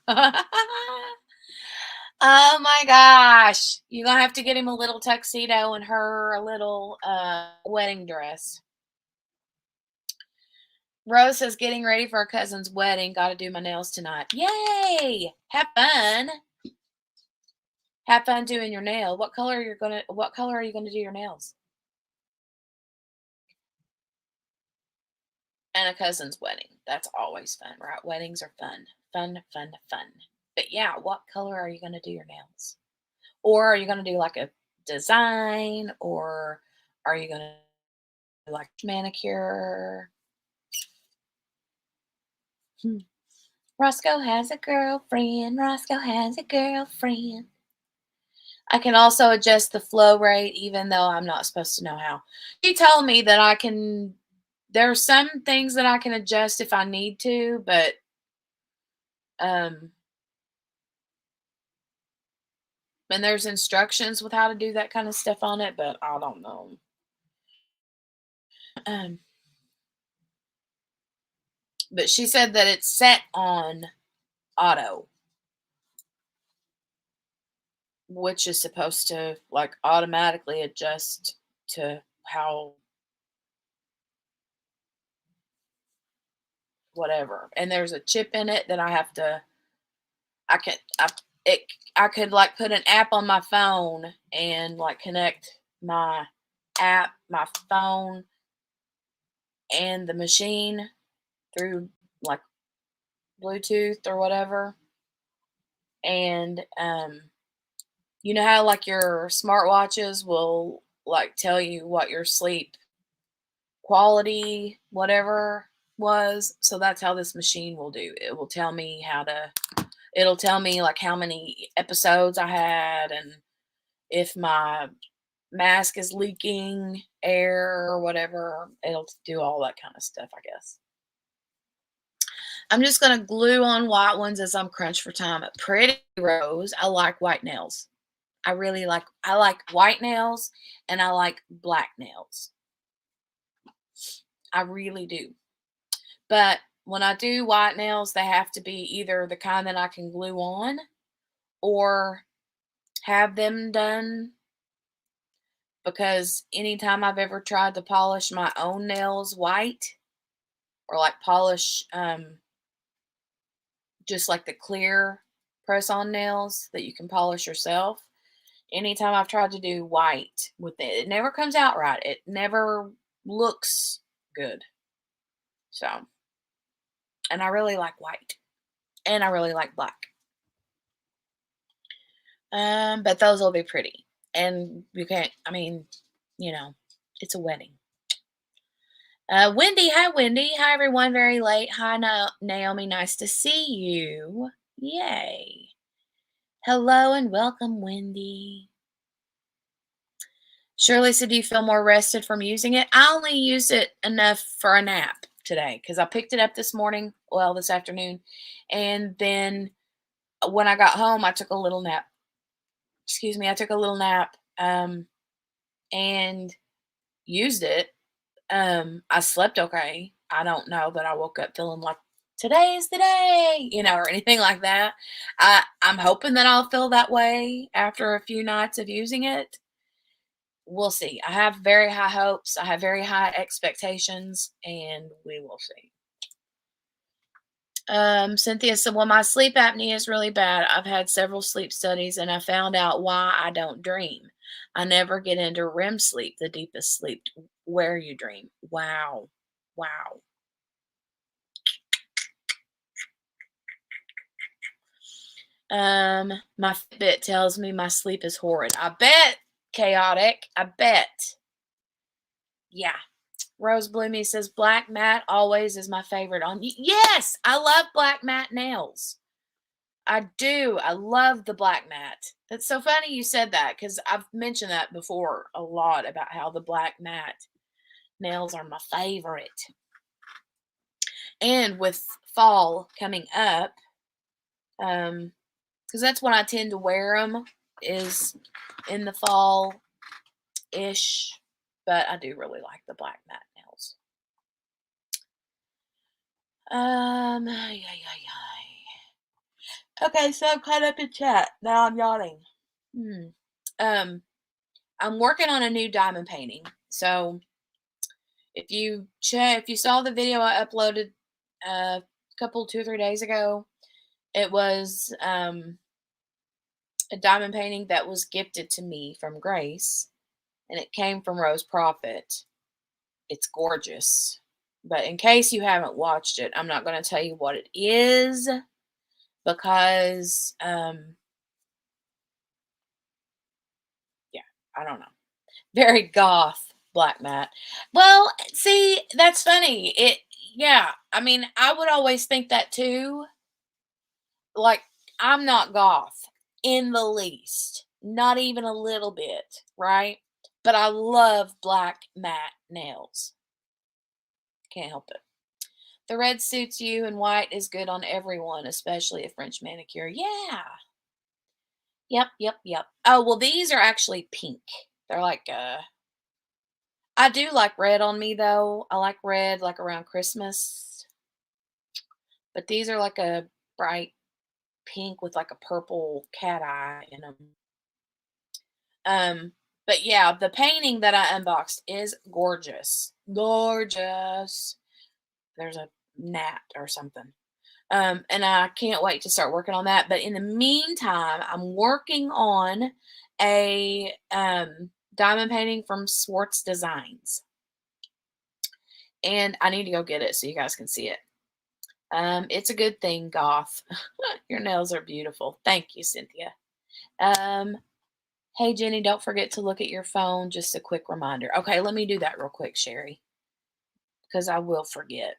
Oh my gosh. You're going to have to get him a little tuxedo and her a little wedding dress. Rose says, getting ready for her cousin's wedding. Got to do my nails tonight. Yay! Have fun. Have fun doing your nail. What color are you gonna do your nails? And a cousin's wedding. That's always fun, right? Weddings are fun. Fun, fun, fun. But yeah, what color are you gonna do your nails? Or are you gonna do like a design? Or are you gonna do like manicure? Hmm. Roscoe has a girlfriend. Roscoe has a girlfriend. I can also adjust the flow rate even though I'm not supposed to know how. She told me that I can there are some things that I can adjust if I need to, but um and there's instructions with how to do that kind of stuff on it, but I don't know. Um but she said that it's set on auto, which is supposed to like automatically adjust to how whatever. And there's a chip in it that I have to I can I could like put an app on my phone and like connect my app, my phone and the machine through like Bluetooth or whatever. And you know how like your smartwatches will like tell you what your sleep quality whatever was, so that's how this machine will do. It will tell me it'll tell me like how many episodes I had and if my mask is leaking air or whatever. It'll do all that kind of stuff, I guess. I'm just gonna glue on white ones as I'm crunched for time. Pretty Rose, I like white nails. I like white nails and I like black nails. I really do. But when I do white nails, they have to be either the kind that I can glue on or have them done, because anytime I've ever tried to polish my own nails white or like polish just like the clear press on nails that you can polish yourself, anytime I've tried to do white with it, it never comes out right. It never looks good. So, and I really like white and I really like black. But those will be pretty. And you can't, I mean, you know, it's a wedding. Wendy, hi Wendy. Hi everyone, very late. Hi Naomi, nice to see you. Yay. Hello and welcome, Wendy. Shirley said, do you feel more rested from using it? I only used it enough for a nap today because I picked it up this morning, well, this afternoon. And then when I got home, I took a little nap. Excuse me, I took a little nap. And used it. I slept okay. I don't know that I woke up feeling like today is the day, or anything like that. I'm hoping that I'll feel that way after a few nights of using it. We'll see. I have very high hopes. I have very high expectations, and we will see. Cynthia said, well, my sleep apnea is really bad. I've had several sleep studies and I found out why I don't dream. I never get into REM sleep, the deepest sleep where you dream. Wow. Wow. My Fitbit tells me my sleep is horrid. I bet. Chaotic. I bet. Yeah. Rose Bloomy says black matte always is my favorite on. Yes, I love black matte nails. I do. I love the black matte. It's so funny you said that because I've mentioned that before a lot about how the black matte nails are my favorite. And with fall coming up, because that's when I tend to wear them is in the fall ish. But I do really like the black matte nails. Okay, so I'm caught up in chat. Now I'm yawning. I'm working on a new diamond painting. So if you saw the video I uploaded a couple 2 or 3 days ago, it was a diamond painting that was gifted to me from Grace, and it came from Rose Prophet. It's gorgeous. But in case you haven't watched it, I'm not going to tell you what it is because yeah, I don't know. Very goth black matte. Well, see, that's funny. Yeah, I mean, I would always think that too. Like, I'm not goth in the least, not even a little bit, right? But I love black matte nails. Can't help it. The red suits you and white is good on everyone, especially a French manicure. Yeah. Yep. Oh, well, these are actually pink. They're like I do like red on me though. I like red like around Christmas. But these are like a bright pink with like a purple cat eye in them. But yeah, the painting that I unboxed is gorgeous. Gorgeous. There's a gnat or something. And I can't wait to start working on that. But in the meantime, I'm working on a diamond painting from Swartz Designs. And I need to go get it so you guys can see it. It's a good thing, Goth. Your nails are beautiful. Thank you, Cynthia. Hey, Jenny, don't forget to look at your phone. Just a quick reminder. Okay, let me do that real quick, Sherry, because I will forget.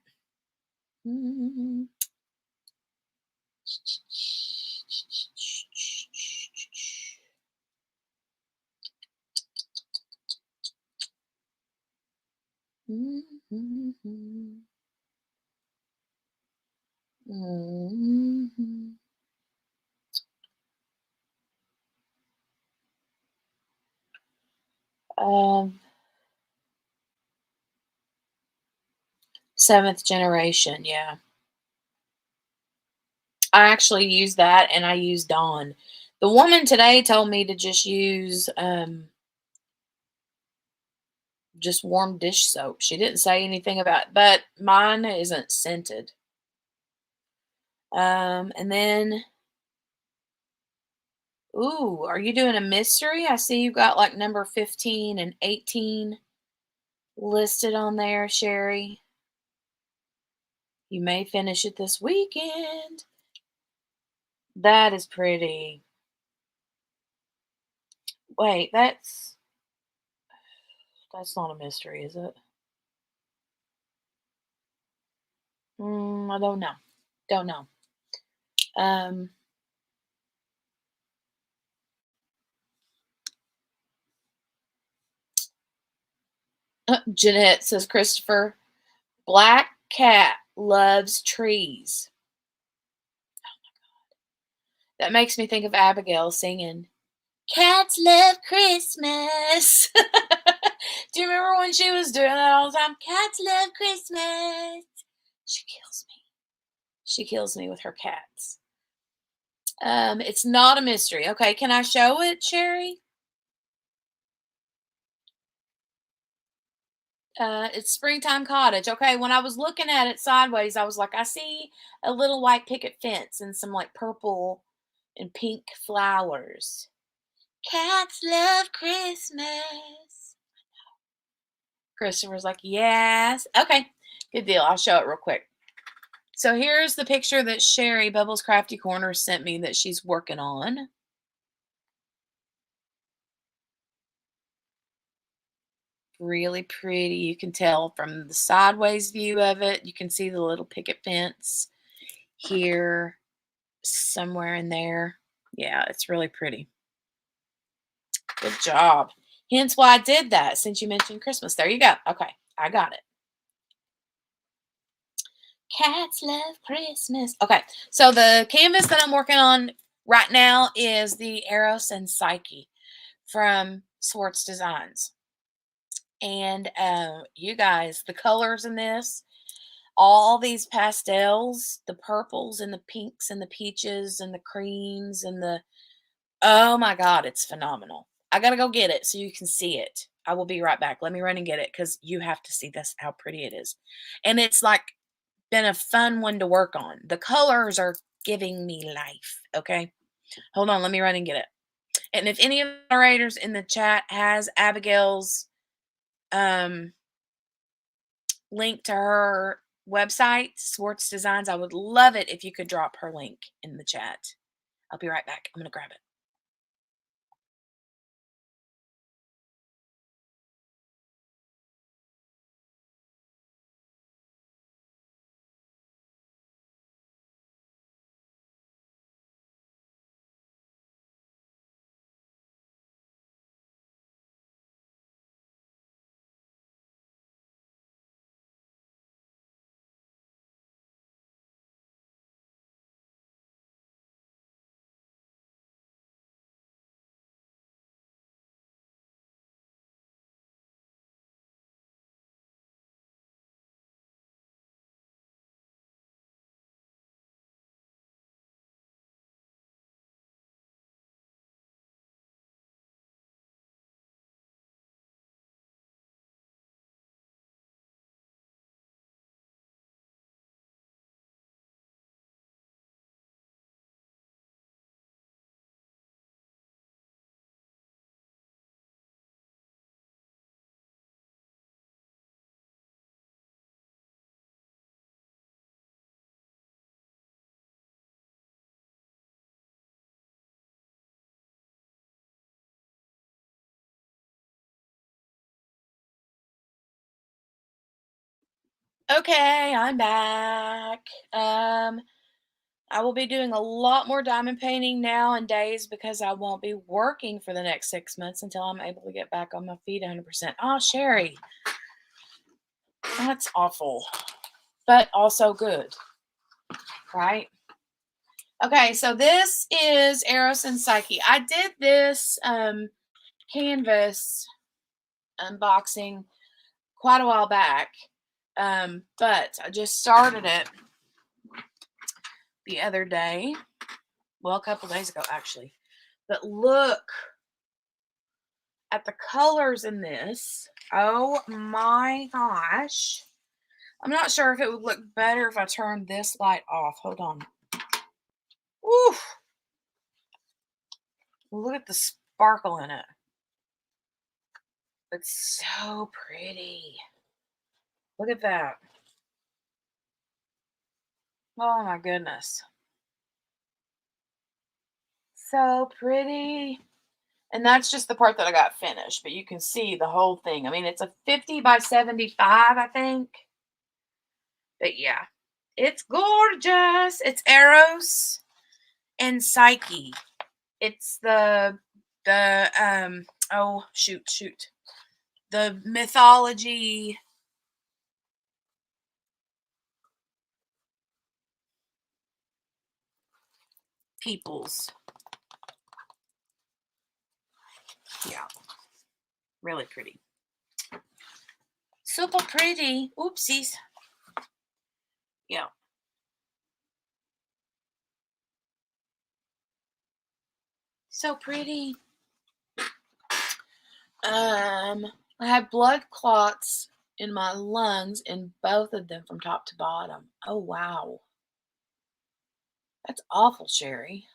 Seventh generation, yeah. I actually use that and I use Dawn. The woman today told me to just use just warm dish soap. She didn't say anything about, but mine isn't scented. And then, ooh, are you doing a mystery? I see you got like number 15 and 18 listed on there, Sherry. You may finish it this weekend. That is pretty. Wait, that's not a mystery, is it? I don't know. Don't know. Jeanette says, Christopher, black cat loves trees. That makes me think of Abigail singing, Cats Love Christmas. Do you remember when she was doing that all the time. Cats love Christmas. She kills me. She kills me with her cats. It's not a mystery. Okay, can I show it, Sherry? It's Springtime Cottage. Okay, when I was looking at it sideways, I was like, I see a little white picket fence and some like purple and pink flowers. Cats love Christmas. Christopher's like, yes. Okay, good deal. I'll show it real quick. So here's the picture that Sherry, Bubbles Crafty Corner, sent me that she's working on. Really pretty. You can tell from the sideways view of it. You can see the little picket fence here, somewhere in there. Yeah, it's really pretty. Good job. Hence why I did that, since you mentioned Christmas. There you go. Okay, I got it. Cats love Christmas. Okay, so the canvas that I'm working on right now is the Eros and Psyche from Swartz Designs. And you guys, the colors in this, all these pastels, the purples and the pinks and the peaches and the creams and the, oh my God, it's phenomenal. I got to go get it so you can see it. I will be right back. Let me run and get it because you have to see this, how pretty it is. And it's like been a fun one to work on. The colors are giving me life. Okay. Hold on. Let me run and get it. And if any of the moderators in the chat has Abigail's link to her website, Swartz Designs, I would love it if you could drop her link in the chat. I'll be right back. I'm going to grab it. Okay, I'm back. I will be doing a lot more diamond painting nowadays because I won't be working for the next 6 months until I'm able to get back on my feet 100%. Oh, Sherry, that's awful, but also good, right? Okay, so this is Eros and Psyche. I did this canvas unboxing quite a while back, but I just started it the other day. Well, a couple days ago, actually. But look at the colors in this. Oh my gosh. I'm not sure if it would look better if I turned this light off. Hold on. Woo! Look at the sparkle in it. It's so pretty. Look at that. Oh my goodness. So pretty. And that's just the part that I got finished, but you can see the whole thing. I mean, it's a 50 by 75, I think. But yeah, it's gorgeous. It's Eros and Psyche. It's the oh shoot. The mythology peoples. Yeah. Really pretty. Super pretty. Oopsies. Yeah. So pretty. I had blood clots in my lungs in both of them from top to bottom. Oh wow. That's awful, Sherry.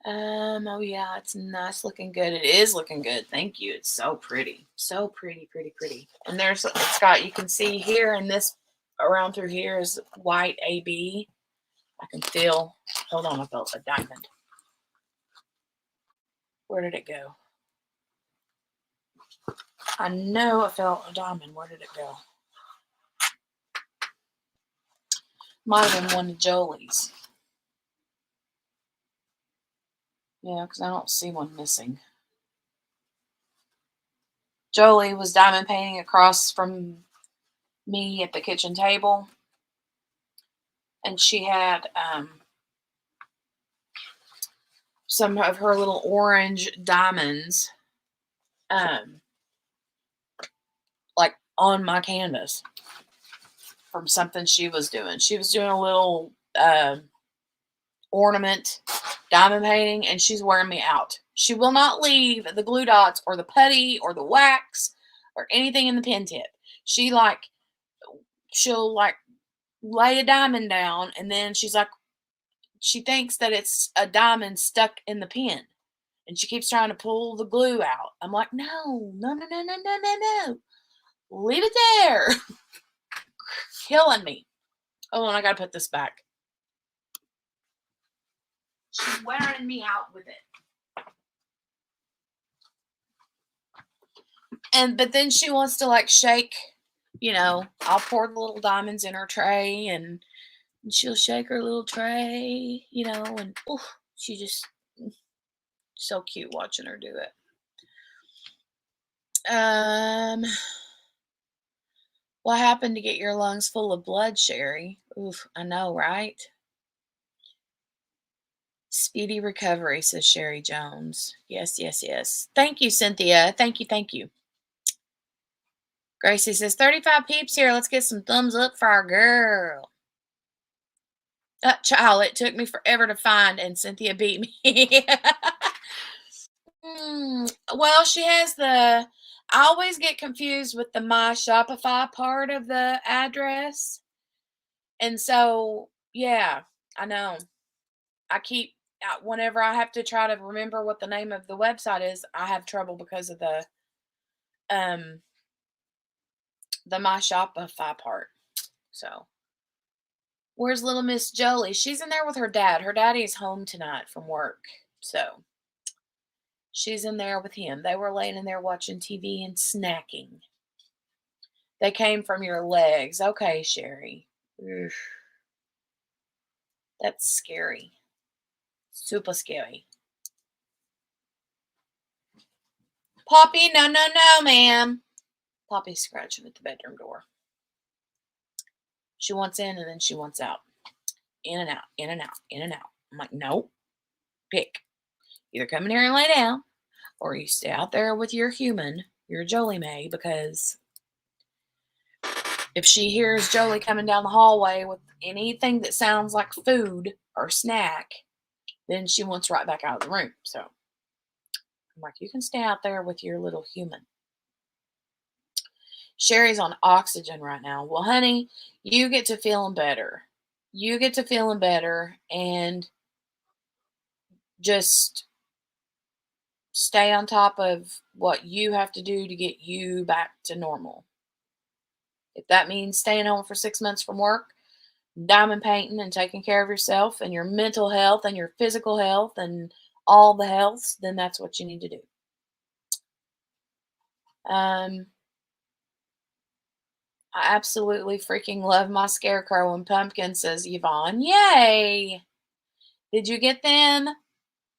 Oh yeah, it's nice looking good. It is looking good. Thank you. It's so pretty. So pretty, pretty, pretty. And it's got, you can see here in this, around through here is white AB. I can feel, hold on, I felt a diamond. Where did it go? I know I felt a diamond. Where did it go? Might have been one of Jolie's. Yeah, because I don't see one missing. Jolie was diamond painting across from me at the kitchen table. And she had some of her little orange diamonds like on my canvas from something she was doing. She was doing a little ornament diamond painting, and she's wearing me out. She will not leave the glue dots or the putty or the wax or anything in the pen tip. She'll like lay a diamond down, and then she's like, she thinks that it's a diamond stuck in the pen, and she keeps trying to pull the glue out. I'm like, no, no, no, no, no, no, no, no. Leave it there. Killing me. Oh, and I gotta put this back. She's wearing me out with it. But then she wants to like shake, I'll pour the little diamonds in her tray, and she'll shake her little tray, and she just so cute watching her do it. What happened to get your lungs full of blood, Sherry? Oof, I know, right? Speedy recovery, says Sherry Jones. Yes, yes, yes. Thank you, Cynthia. Thank you, thank you. Gracie says, 35 peeps here. Let's get some thumbs up for our girl. Child, it took me forever to find, and Cynthia beat me. Well, she has I always get confused with the My Shopify part of the address. And so, yeah, I know. Whenever I have to try to remember what the name of the website is, I have trouble because of the My Shopify part. So, where's little Miss Jolie? She's in there with her dad. Her daddy's home tonight from work. So, she's in there with him. They were laying in there watching TV and snacking. They came from your legs. Okay, Sherry. Oof. That's scary. Super scary. Poppy, no, no, no, ma'am. Poppy's scratching at the bedroom door. She wants in and then she wants out. In and out, in and out, in and out. I'm like, nope. Pick. Either come in here and lay down, or you stay out there with your human, your Jolie Mae, because if she hears Jolie coming down the hallway with anything that sounds like food or snack, then she wants right back out of the room. So I'm like, you can stay out there with your little human. Sherry's on oxygen right now. Well, honey, you get to feeling better. You get to feeling better and just stay on top of what you have to do to get you back to normal. If that means staying home for 6 months from work, diamond painting and taking care of yourself and your mental health and your physical health and all the healths, then that's what you need to do. I absolutely freaking love my scarecrow and pumpkin, says Yvonne. Yay! Did you get them?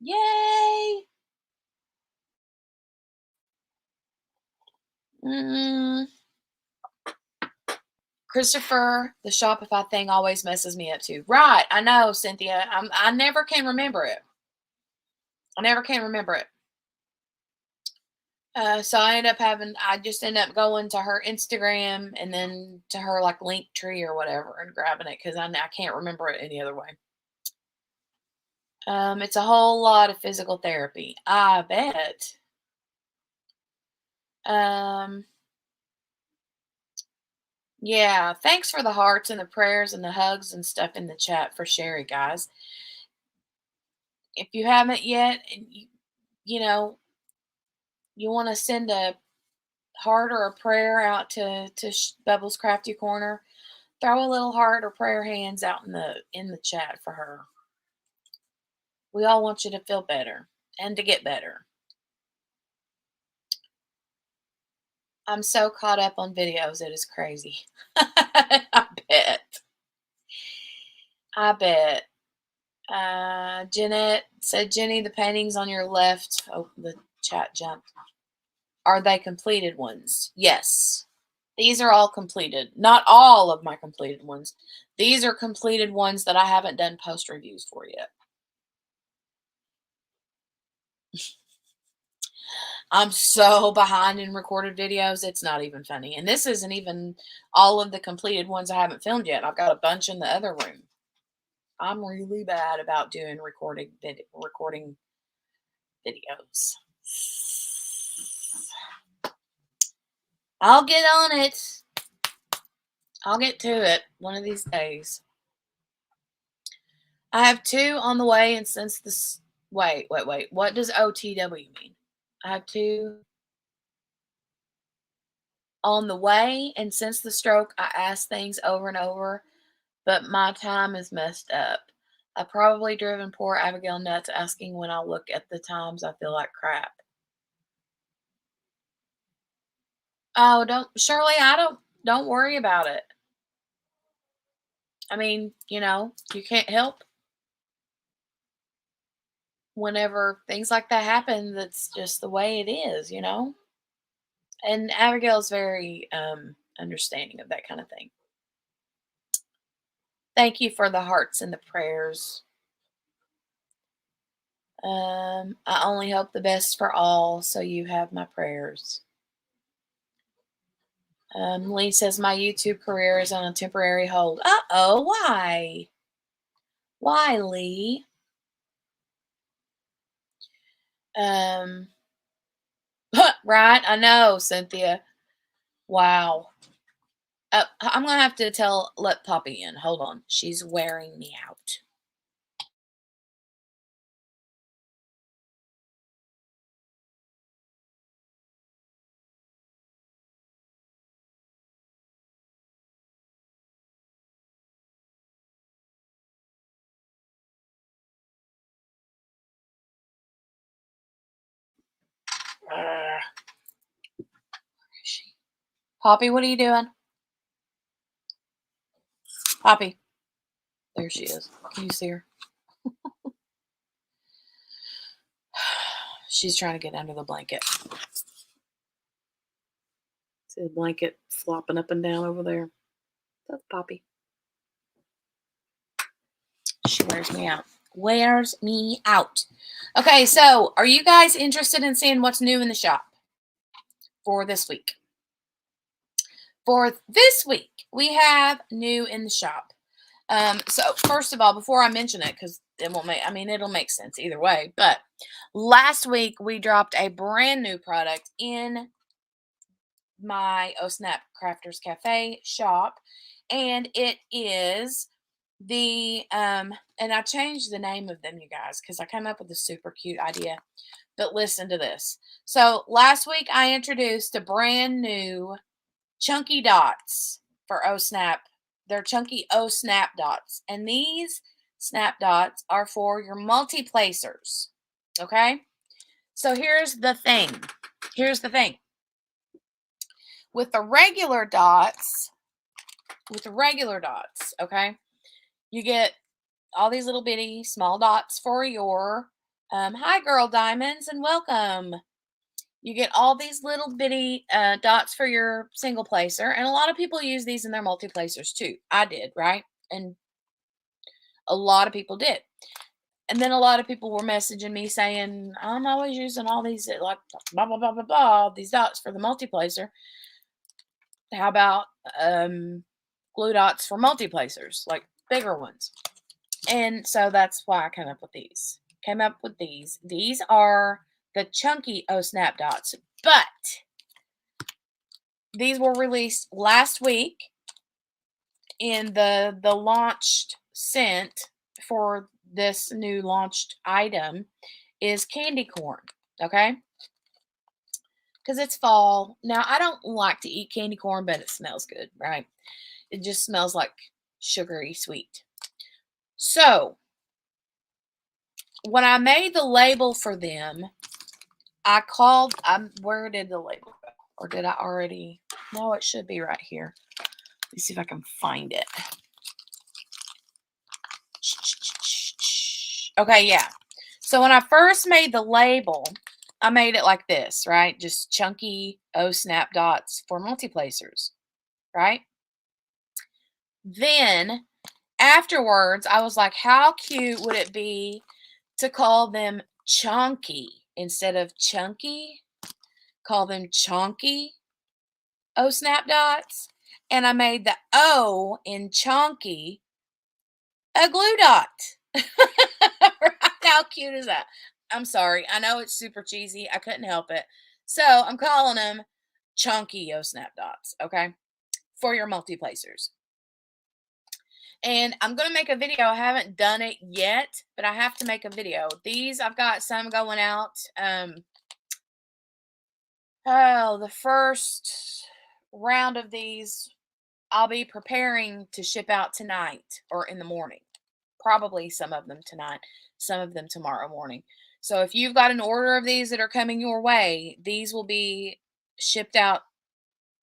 Yay! Christopher, the Shopify thing always messes me up too. Right, I know, Cynthia. I never can remember it. I never can remember it. So I just end up going to her Instagram and then to her like link tree or whatever and grabbing it because I can't remember it any other way. It's a whole lot of physical therapy. I bet. Um, yeah. Thanks for the hearts and the prayers and the hugs and stuff in the chat for sharing, guys. If you haven't yet, and you know, you want to send a heart or a prayer out to Bubbles Crafty Corner, throw a little heart or prayer hands out in the chat for her. We all want you to feel better and to get better. I'm so caught up on videos, it is crazy. I bet. I bet. Jeanette said, Jenny, the paintings on your left. Oh, the chat jumped. Are they completed ones? Yes. These are all completed. Not all of my completed ones. These are completed ones that I haven't done post reviews for yet. I'm so behind in recorded videos. It's not even funny. And this isn't even all of the completed ones I haven't filmed yet. I've got a bunch in the other room. I'm really bad about doing recording videos. I'll get on it. I'll get to it one of these days. I have 2 on the way, and since this wait. What does OTW mean? I have 2 on the way, and since the stroke, I ask things over and over, but my time is messed up. I probably driven poor Abigail nuts asking when I look at the times I feel like crap. Oh, don't Shirley, don't worry about it. I mean, you can't help whenever things like that happen. That's just the way it is. And Abigail's very understanding of that kind of thing. Thank you for the hearts and the prayers. I only hope the best for all, so you have my prayers. Lee says my YouTube career is on a temporary hold. Uh-oh, why? Why, Lee? Right, I know, Cynthia. Wow. I'm gonna have to let Poppy in. Hold on. She's wearing me out. Where is she? Poppy, what are you doing? Poppy. There she is. Can you see her? She's trying to get under the blanket. See the blanket flopping up and down over there? That's Poppy. She wears me out. Wears me out. Okay, so are you guys interested in seeing what's new in the shop for this week? For this week, we have new in the shop. So first of all, before I mention it, because it'll make sense either way. But last week we dropped a brand new product in my Oh Snap Crafters Cafe shop, and it is and I changed the name of them, you guys, because I came up with a super cute idea. But listen to this. So last week I introduced a brand new chunky dots for Oh Snap. They're chunky Oh Snap dots. And these snap dots are for your multi-placers. Okay? So here's the thing. With the regular dots, okay, you get all these little bitty small dots for your hi girl diamonds and welcome. You get all these little bitty dots for your single placer, and a lot of people use these in their multi placers too. I did, right? And a lot of people did. And then a lot of people were messaging me saying, I'm always using all these, like, blah, blah, blah, blah, blah, these dots for the multiplacer. How about glue dots for multiplacers, like bigger ones? And so that's why I came up with these. These are the chunky O Snap dots, but these were released last week in the launched scent for this new launched item is candy corn, okay? Because it's fall. Now, I don't like to eat candy corn, but it smells good, right? It just smells like sugary sweet. So, when I made the label for them, I called, where did the label go? Or did I already? No, it should be right here. Let's see if I can find it. Okay, yeah. So when I first made the label, I made it like this, right? Just chunky O Snap dots for multiplacers, right? Then afterwards, I was like, how cute would it be to call them chunky instead of chunky? Call them chunky O Snap dots. And I made the O in chunky a glue dot. How cute is that? I'm sorry. I know it's super cheesy. I couldn't help it. So I'm calling them chunky O Snap dots, okay? For your multiplacers. And I'm going to make a video. I haven't done it yet, but I have to make a video. These, I've got some going out. The first round of these, I'll be preparing to ship out tonight or in the morning. Probably some of them tonight, some of them tomorrow morning. So if you've got an order of these that are coming your way, these will be shipped out,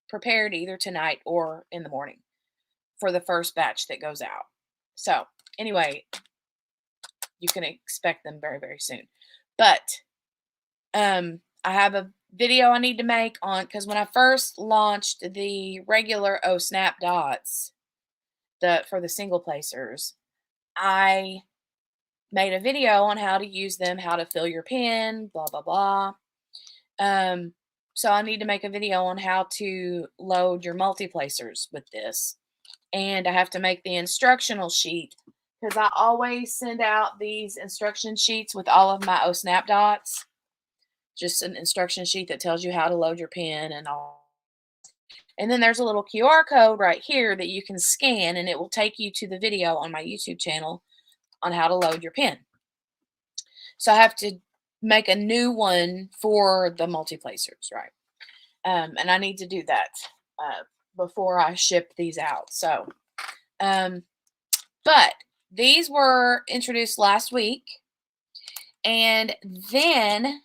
prepared either tonight or in the morning for the first batch that goes out. So anyway, you can expect them very, very soon. But I have a video I need to make on, because when I first launched the regular O Snap dots, for the single placers, I made a video on how to use them, how to fill your pen, blah, blah, blah. So I need to make a video on how to load your multiplacers with this. And I have to make the instructional sheet, because I always send out these instruction sheets with all of my O Snap dots. Just an instruction sheet that tells you how to load your pen and all. And then there's a little QR code right here that you can scan, and it will take you to the video on my YouTube channel on how to load your pen. So I have to make a new one for the multiplacers, right? And I need to do that before I ship these out. So, but these were introduced last week. And then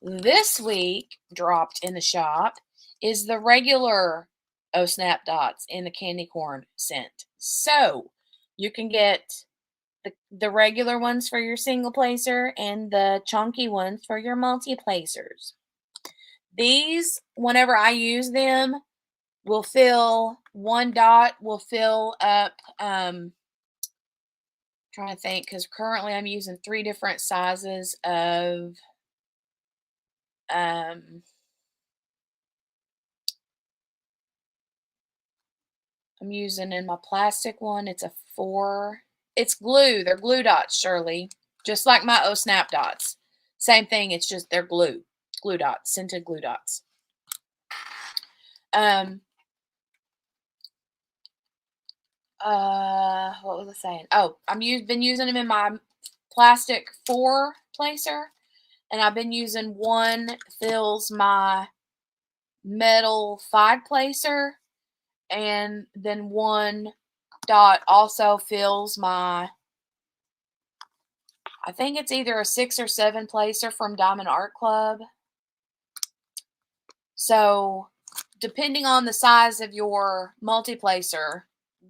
this week dropped in the shop is the regular O Snap dots in the candy corn scent. So you can get the regular ones for your single placer and the chunky ones for your multiplacers. These, whenever I use them, will fill, one dot will fill up, trying to think, because currently I'm using 3 different sizes of I'm using, in my plastic one, it's a 4. It's glue. They're glue dots, Shirley. Just like my O Snap dots. Same thing. It's just they're glue. Glue dots. Scented glue dots. What was I saying? Oh, been using them in my plastic 4 placer. And I've been using one fills my metal 5 placer. And then one dot also fills my, I think it's either a 6 or 7 placer from Diamond Art Club. So depending on the size of your multiplacer,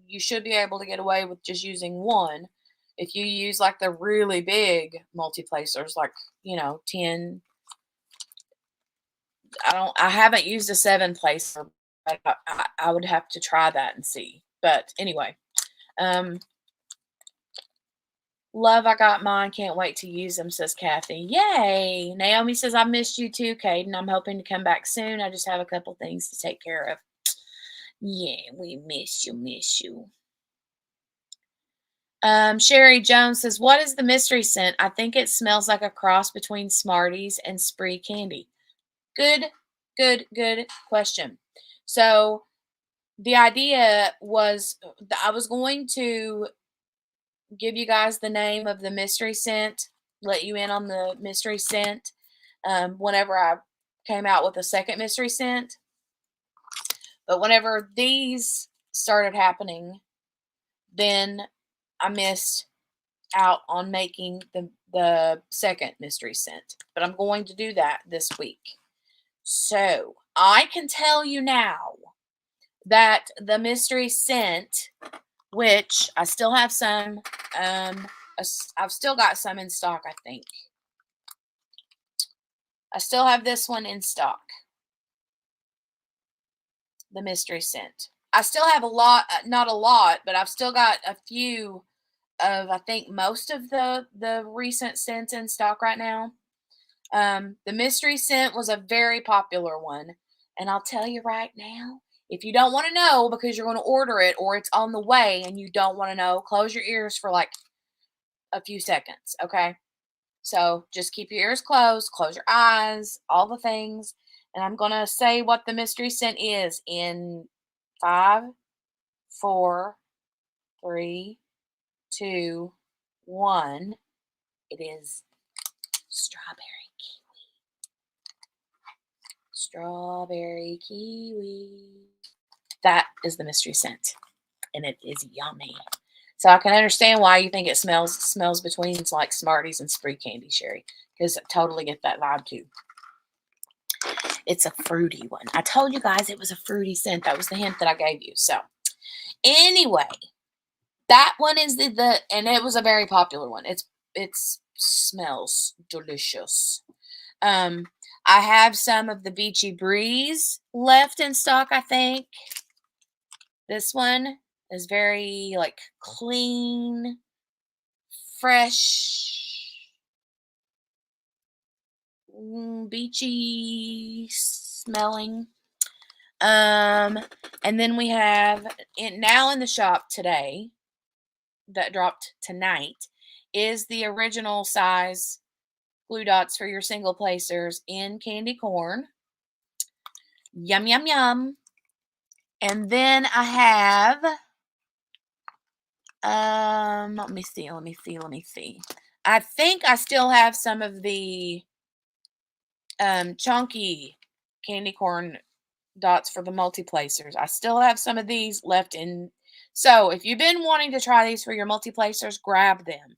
you should be able to get away with just using one. If you use like the really big multiplacers, like, 10, I haven't used a 7 placer, but I would have to try that and see. But anyway, Love, I got mine. Can't wait to use them, says Kathy. Yay. Naomi says, I missed you too, Caden. I'm hoping to come back soon. I just have a couple things to take care of. Yeah, we miss you, miss you. Sherry Jones says, what is the mystery scent? I think it smells like a cross between Smarties and Spree candy. Good, good, good question. So the idea was I was going to give you guys the name of the mystery scent, let you in on the mystery scent whenever I came out with a second mystery scent. But whenever these started happening, then I missed out on making the second mystery scent. But I'm going to do that this week. So I can tell you now that the mystery scent, which I still have some, I've still got some in stock, I think. I still have this one in stock. The mystery scent. I still have a lot, not a lot, but I've still got a few of, I think, most of the recent scents in stock right now. The mystery scent was a very popular one. And I'll tell you right now, if you don't want to know because you're going to order it or it's on the way and you don't want to know, close your ears for like a few seconds, okay? So just keep your ears closed, close your eyes, all the things. And I'm going to say what the mystery scent is in 5, 4, 3, 2, 1. It is strawberry kiwi. Strawberry kiwi. That is the mystery scent. And it is yummy. So I can understand why you think it smells between like Smarties and Spree candy, Sherry. Because I totally get that vibe too. It's a fruity one. I told you guys it was a fruity scent. That was the hint that I gave you. So anyway, that one is and it was a very popular one. It smells delicious. I have some of the Beachy Breeze left in stock, I think. This one is very like clean, fresh, beachy smelling. And then we have it now in the shop today that dropped tonight is the original size glue dots for your single placers in candy corn. Yum, yum, yum. And then I have, let me see. I think I still have some of the chunky candy corn dots for the multi-placers. I still have some of these left in. So if you've been wanting to try these for your multi-placers, grab them.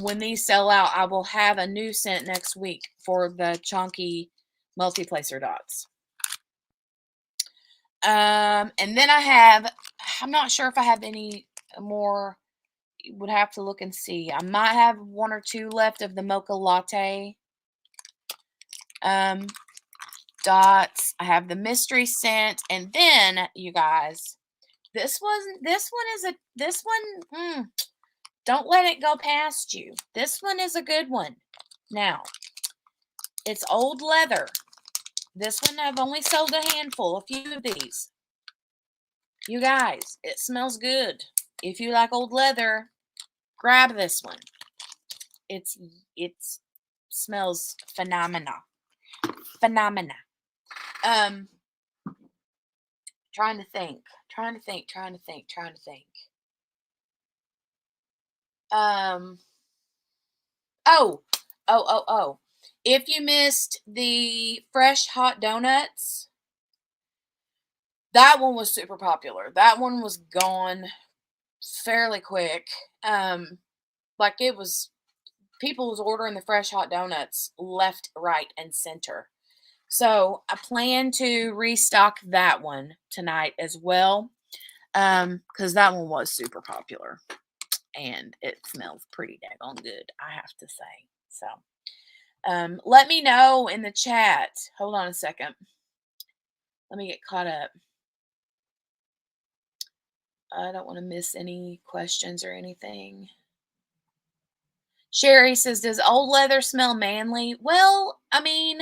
When these sell out, I will have a new scent next week for the chunky multi-placer dots. And then I'm not sure if I have any more. Would have to look and see. I might have 1 or 2 left of the mocha latte dots. I have the mystery scent, and then you guys, this one. Don't let it go past you. This one is a good one. Now, it's old leather. This one I've only sold a handful, a few of these. You guys, it smells good. If you like old leather, grab this one. It smells phenomena. Trying to think. Oh. If you missed the fresh hot donuts, that one was super popular. That one was gone fairly quick. Like it was, people was ordering the fresh hot donuts left, right, and center. So I plan to restock that one tonight as well. Because that one was super popular. And it smells pretty daggone good, I have to say. So let me know in the chat. Hold on a second. Let me get caught up. I don't want to miss any questions or anything. Sherry says, does old leather smell manly? Well, I mean,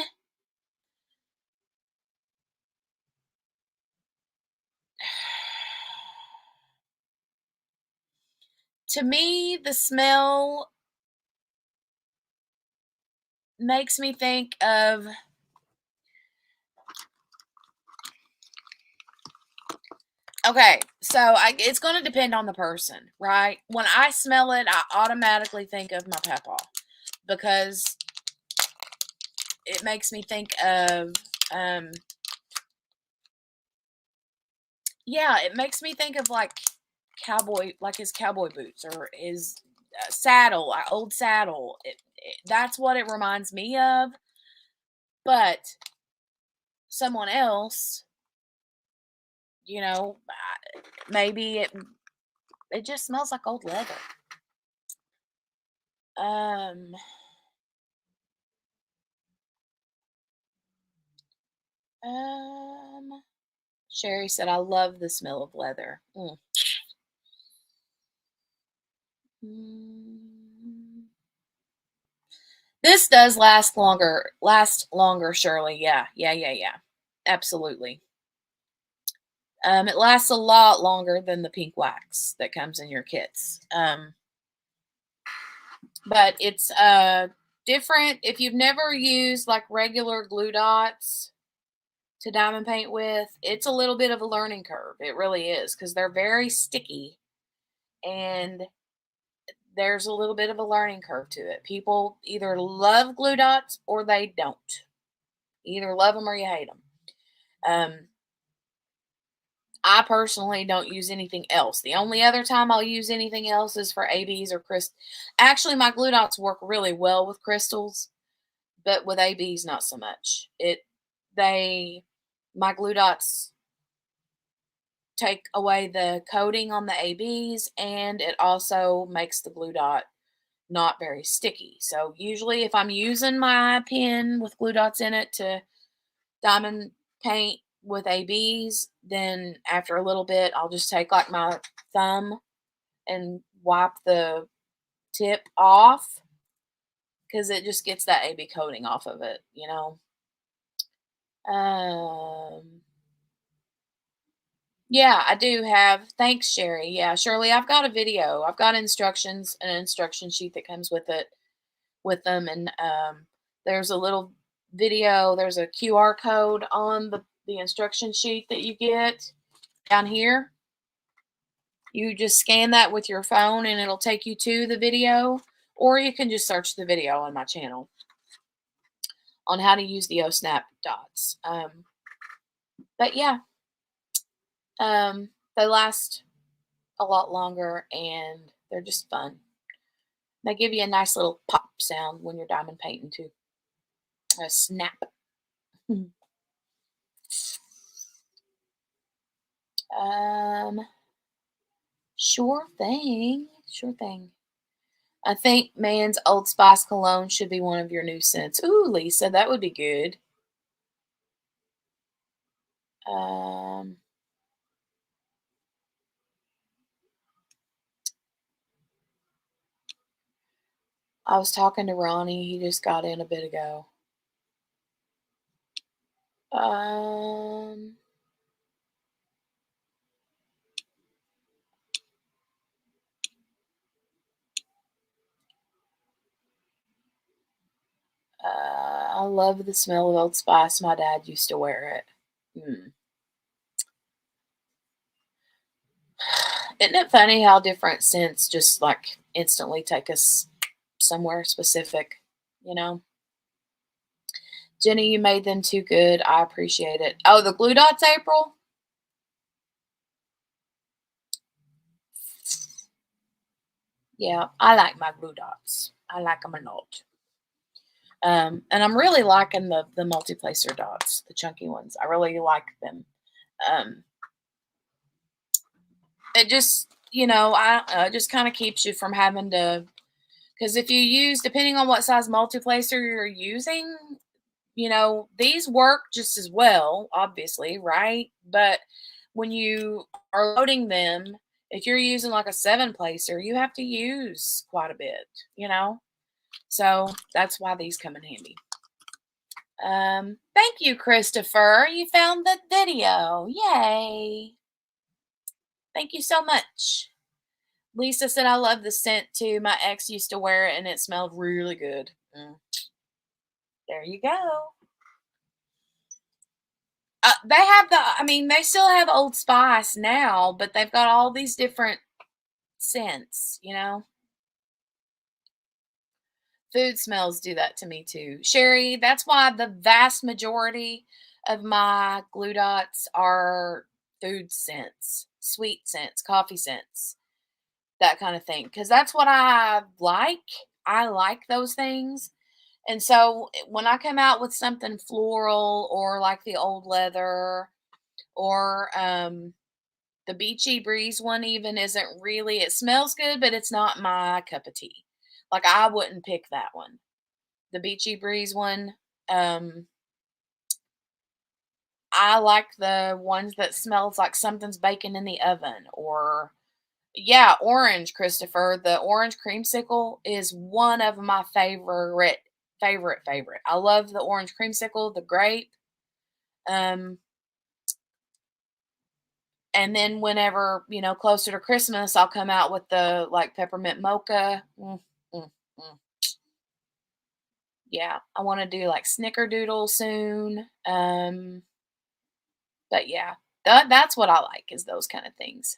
to me, the smell makes me think of, okay, so it's going to depend on the person, right? When I smell it, I automatically think of my papa because it makes me think of, yeah, it makes me think of like like his cowboy boots or his saddle, old saddle. That's what it reminds me of. But someone else, you know, maybe it just smells like old leather. Um, um, Sherry said, I love the smell of leather. Mm. This does last longer, Shirley. Yeah. Absolutely. It lasts a lot longer than the pink wax that comes in your kits. But it's different. If you've never used like regular glue dots to diamond paint with, it's a little bit of a learning curve. It really is because they're very sticky and there's a little bit of a learning curve to it. People either love glue dots or they don't. You either love them or you hate them. I personally don't use anything else. The only other time I'll use anything else is for ABs or crystals. Actually, my glue dots work really well with crystals, but with ABs, not so much. My glue dots take away the coating on the ABs, and it also makes the glue dot not very sticky. So usually, if I'm using my pen with glue dots in it to diamond paint with ABs, then after a little bit, I'll just take like my thumb and wipe the tip off because it just gets that AB coating off of it, you know. Um, yeah, I do have. Thanks, Sherry. Yeah, Shirley, I've got a video. I've got instructions, an instruction sheet that comes with it, with them, and there's a little video. There's a QR code on the instruction sheet that you get down here. You just scan that with your phone and it'll take you to the video, or you can just search the video on my channel on how to use the O-Snap dots. But yeah, they last a lot longer and they're just fun. They give you a nice little pop sound when you're diamond painting too. A snap. Sure thing. Sure thing. I think Man's Old Spice cologne should be one of your new scents. Ooh, Lisa, that would be good. Um, I was talking to Ronnie. He just got in a bit ago. Um, I love the smell of Old Spice. My dad used to wear it. Isn't it funny how different scents just like instantly take us somewhere specific, you know? Jenny, you made them too good. I appreciate it. Oh, the glue dots, April? Yeah, I like my glue dots. I like them a lot. And I'm really liking the multiplacer dots, the chunky ones. I really like them. Um, it just, it just kind of keeps you from having to, because if you use, depending on what size multiplacer you're using, these work just as well, obviously, right? But when you are loading them, If you're using like a seven placer, you have to use quite a bit, you know? So that's why these come in handy. Thank you, Christopher. You found the video. Yay. Thank you so much. Lisa said, I love the scent too. My ex used to wear it and it smelled really good. There you go. They have they still have Old Spice now, but they've got all these different scents, you know? Food smells do that to me too. Sherry, that's why the vast majority of my glue dots are food scents, sweet scents, coffee scents, that kind of thing. Because that's what I like. I like those things. And so when I come out with something floral or like the old leather or the beachy breeze one even isn't really, it smells good, but it's not my cup of tea. Like I wouldn't pick that one. The beachy breeze one. Um, I like the ones that smells like something's baking in the oven or yeah, orange, Christopher. The orange creamsicle is one of my favorite. I love the orange creamsicle, the grape. Um, and then whenever, closer to Christmas, I'll come out with the like peppermint mocha. Mm, mm. Yeah, I want to do like snickerdoodle soon. But yeah, that's what I like is those kind of things.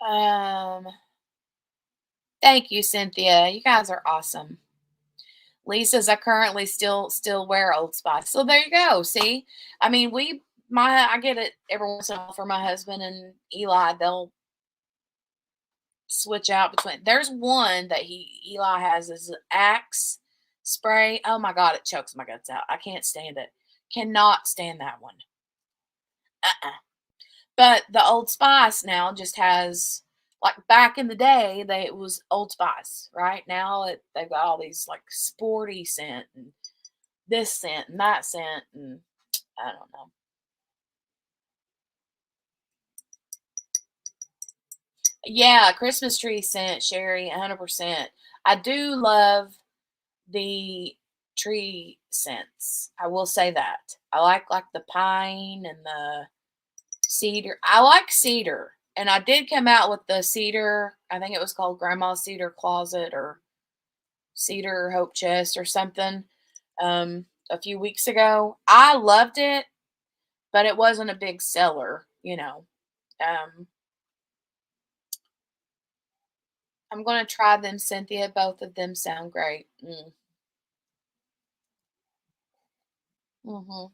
Um, Thank you, Cynthia. You guys are awesome. Lisa's I currently still wear Old Spice. So there you go. See, I mean, I get it every once in a while for my husband and Eli. They'll switch out between. There's one that Eli has is Axe spray. Oh my god, it chokes my guts out. I can't stand it. Cannot stand that one. Uh-uh. But the Old Spice now just has like back in the day it was Old Spice, right? Now they've got all these like sporty scent and this scent and that scent and I don't know. Yeah, Christmas tree scent, Sherry, 100%. I do love the tree scents. I will say that. I like the pine and the cedar. I like cedar. And I did come out with the cedar. I think it was called Grandma's Cedar Closet or Cedar Hope Chest or something a few weeks ago. I loved it, but it wasn't a big seller. Um, I'm going to try them, Cynthia. Both of them sound great. Mm-hmm.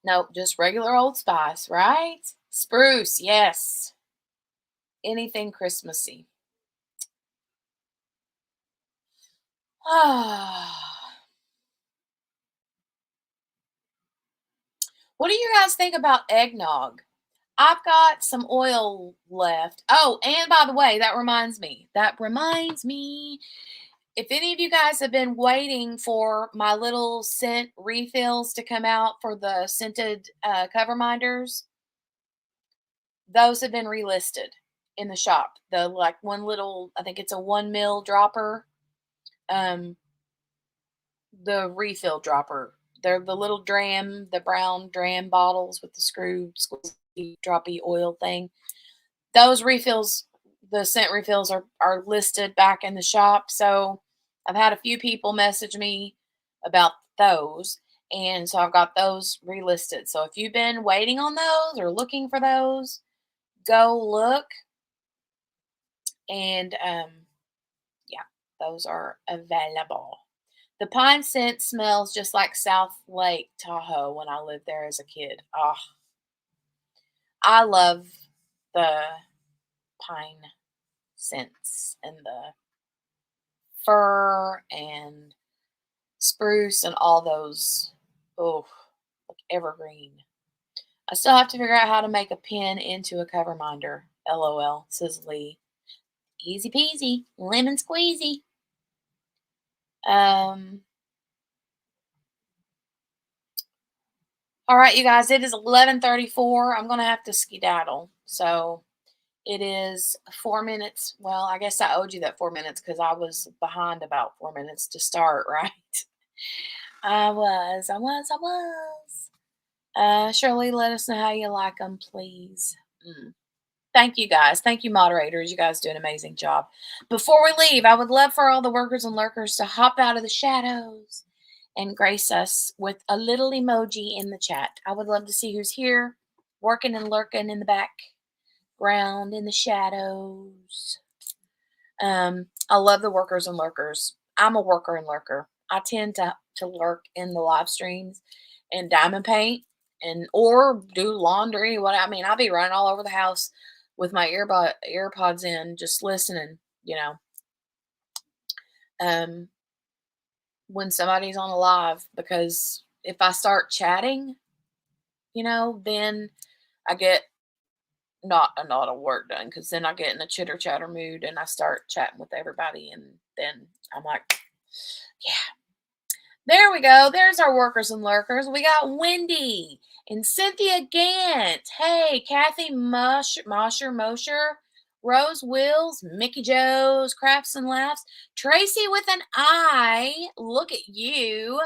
Nope, just regular Old Spice, right? Spruce, yes. Anything Christmassy. What do you guys think about eggnog? I've got some oil left. Oh, and by the way, that reminds me. If any of you guys have been waiting for my little scent refills to come out for the scented cover minders, those have been relisted in the shop. The like one little, I think it's a 1 ml dropper. Um, the refill dropper. They're the little the brown dram bottles with the screw squeezy droppy oil thing. Those refills, the scent refills are listed back in the shop. So I've had a few people message me about those. And so I've got those relisted. So if you've been waiting on those or looking for those, go look. And yeah, those are available. The pine scent smells just like South Lake Tahoe when I lived there as a kid. Oh, I love the pine scents and the fir and spruce and all those. Oh, like evergreen. I still have to figure out how to make a pin into a cover minder. LOL, says Lee. Easy peasy, lemon squeezy. Um, All right, you guys, it is 11:34. I'm going to have to skedaddle. So it is 4 minutes. Well, I guess I owed you that 4 minutes because I was behind about 4 minutes to start, right? I was. Shirley, let us know how you like them, please. Mm. Thank you guys. Thank you, moderators. You guys do an amazing job. Before we leave, I would love for all the workers and lurkers to hop out of the shadows and grace us with a little emoji in the chat. I would love to see who's here, working and lurking in the background, in the shadows. I love the workers and lurkers. I'm a worker and lurker. I tend to lurk in the live streams and diamond paint and or do laundry. I'll be running all over the house with my earpods in, just listening, um, when somebody's on a live, because if I start chatting, then I get not a lot of work done, because then I get in a chitter chatter mood and I start chatting with everybody, and then I'm like, yeah. There we go. There's our workers and lurkers. We got Wendy and Cynthia Gant. Hey, Kathy Mosher, Rose Wills, Mickey Joe's, Crafts and Laughs, Tracy with an I. Look at you.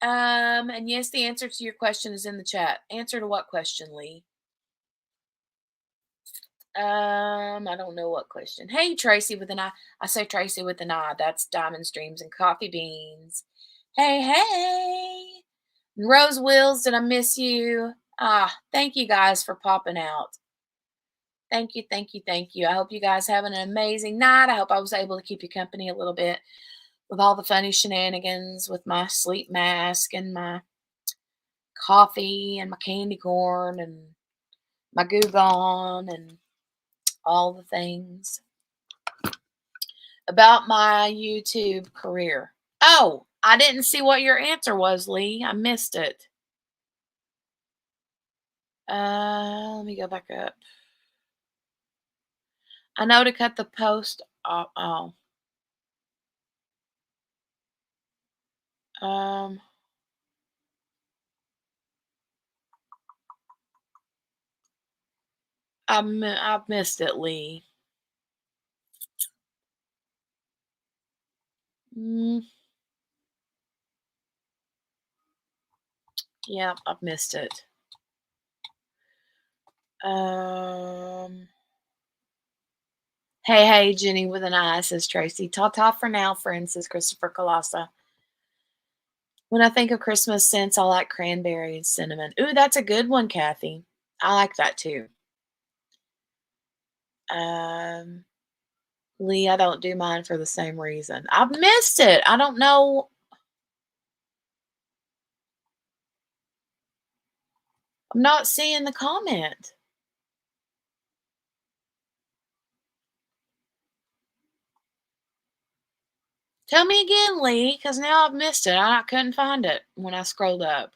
And yes, the answer to your question is in the chat. Answer to what question, Lee? I don't know what question. Hey, Tracy with an I. I say Tracy with an I. That's Diamonds, Dreams, and Coffee Beans. Hey, hey. Rose Wills, did I miss you? Thank you guys for popping out. Thank you, thank you, thank you. I hope you guys having an amazing night. I hope I was able to keep you company a little bit with all the funny shenanigans with my sleep mask and my coffee and my candy corn and my goo gone and all the things about my YouTube career. Oh, I didn't see what your answer was, Lee. I missed it. Let me go back up. I know to cut the post off. Oh. I've missed it, Lee. Yeah, I've missed it. Hey, hey, Jenny with an I, says Tracy. Ta-ta for now, friends, says Christopher Colassa. When I think of Christmas scents, I like cranberry and cinnamon. Ooh, that's a good one, Kathy. I like that too. Lee, I don't do mine for the same reason. I've missed it. I don't know. I'm not seeing the comment. Tell me again, Lee, because now I've missed it. I couldn't find it when I scrolled up.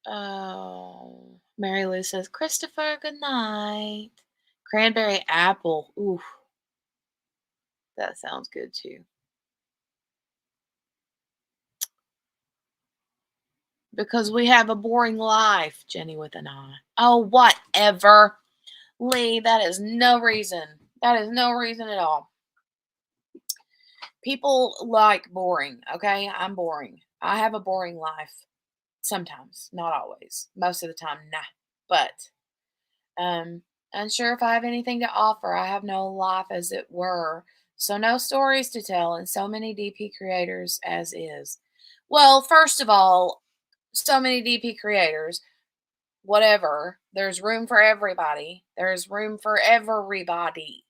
Oh, Mary Lou says, Christopher, good night. Cranberry apple. Ooh, that sounds good too. Because we have a boring life, Jenny with an I. Oh, whatever. Lee, that is no reason. That is no reason at all. People like boring, okay? I'm boring. I have a boring life. Sometimes, not always. Most of the time, nah. But unsure if I have anything to offer. I have no life, as it were. So no stories to tell, and so many DP creators as is. Well, first of all, so many DP creators, whatever. There's room for everybody. There's room for everybody.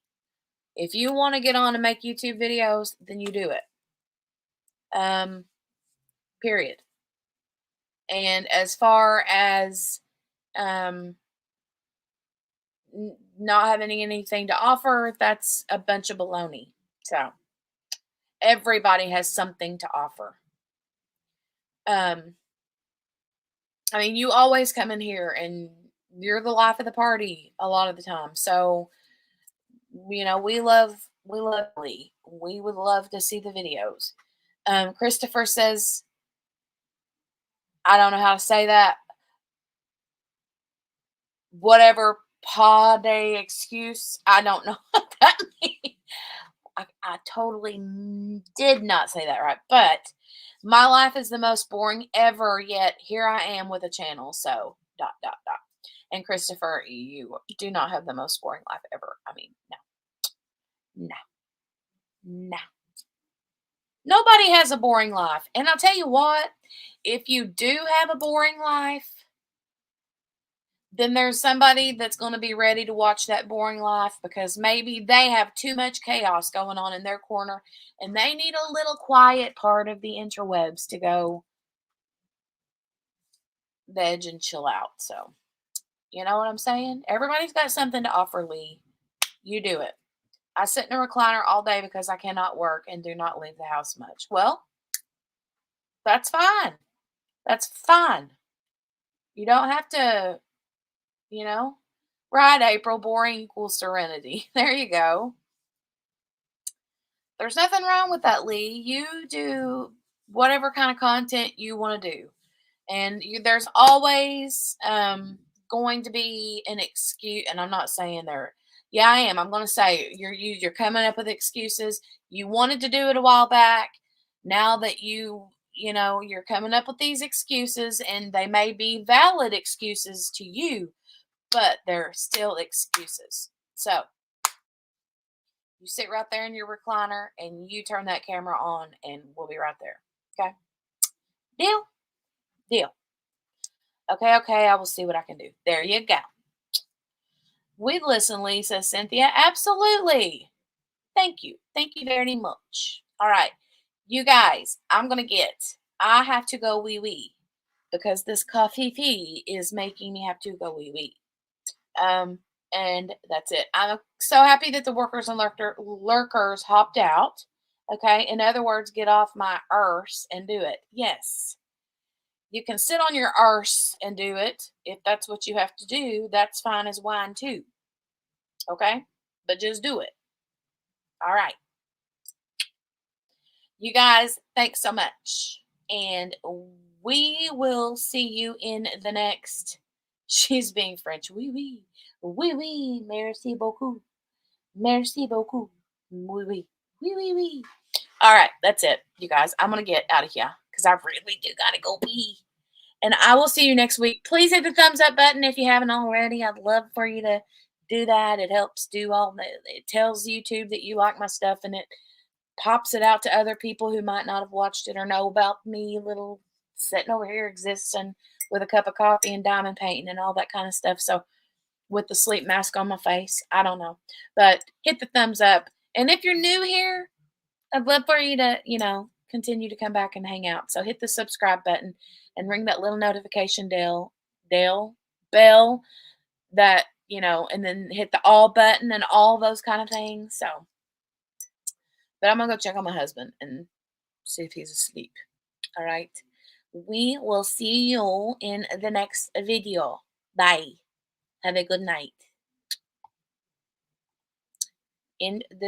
If you want to get on and make YouTube videos, then you do it. Period. And as far as not having anything to offer, that's a bunch of baloney. So everybody has something to offer. I mean, you always come in here and You're the life of the party a lot of the time. So, we love Lee. We would love to see the videos. Christopher says, I don't know how to say that. Whatever pa day excuse. I don't know what that means. I totally did not say that right. But my life is the most boring ever, yet here I am with a channel. So, dot, dot, dot. And Christopher, you do not have the most boring life ever. I mean, no, no, no. Nobody has a boring life. And I'll tell you what, if you do have a boring life, then there's somebody that's going to be ready to watch that boring life because maybe they have too much chaos going on in their corner and they need a little quiet part of the interwebs to go veg and chill out. So, you know what I'm saying? Everybody's got something to offer, Lee. You do it. I sit in a recliner all day because I cannot work and do not leave the house much. Well, that's fine. That's fine. You don't have to, you know. Right, April. Boring equals serenity. There you go. There's nothing wrong with that, Lee. You do whatever kind of content you want to do. And there's always going to be an excuse. And I'm not saying there. Yeah, I am. I'm going to say you're coming up with excuses. You wanted to do it a while back. Now that you're coming up with these excuses, and they may be valid excuses to you, but they're still excuses. So you sit right there in your recliner and you turn that camera on, and we'll be right there. Okay? Deal? Deal. Okay, okay, I will see what I can do. There you go. We listen, Lisa, Cynthia. Absolutely. Thank you. Thank you very much. All right. You guys, I have to go wee wee because this coffee fee is making me have to go wee wee. Um, and that's it. I'm so happy that the workers and lurkers hopped out. Okay. In other words, get off my arse and do it. Yes. You can sit on your arse and do it. If that's what you have to do, that's fine as wine too. Okay. But just do it. All right. You guys, thanks so much. And we will see you in the next. She's being French. Oui, oui. Oui, oui. Merci beaucoup. Merci beaucoup. Oui, oui. Oui, oui, oui. All right, that's it, you guys. I'm going to get out of here because I really do got to go pee. And I will see you next week. Please hit the thumbs up button if you haven't already. I'd love for you to do that. It helps do all the, it tells YouTube that you like my stuff, and it pops it out to other people who might not have watched it or know about me little sitting over here existing with a cup of coffee and diamond painting and all that kind of stuff. So with the sleep mask on my face, I don't know. But hit the thumbs up. And if you're new here, I'd love for you to, continue to come back and hang out. So hit the subscribe button and ring that little notification bell that, and then hit the all button and all those kind of things. So, but I'm going to go check on my husband and see if he's asleep. All right. We will see you in the next video. Bye. Have a good night. In the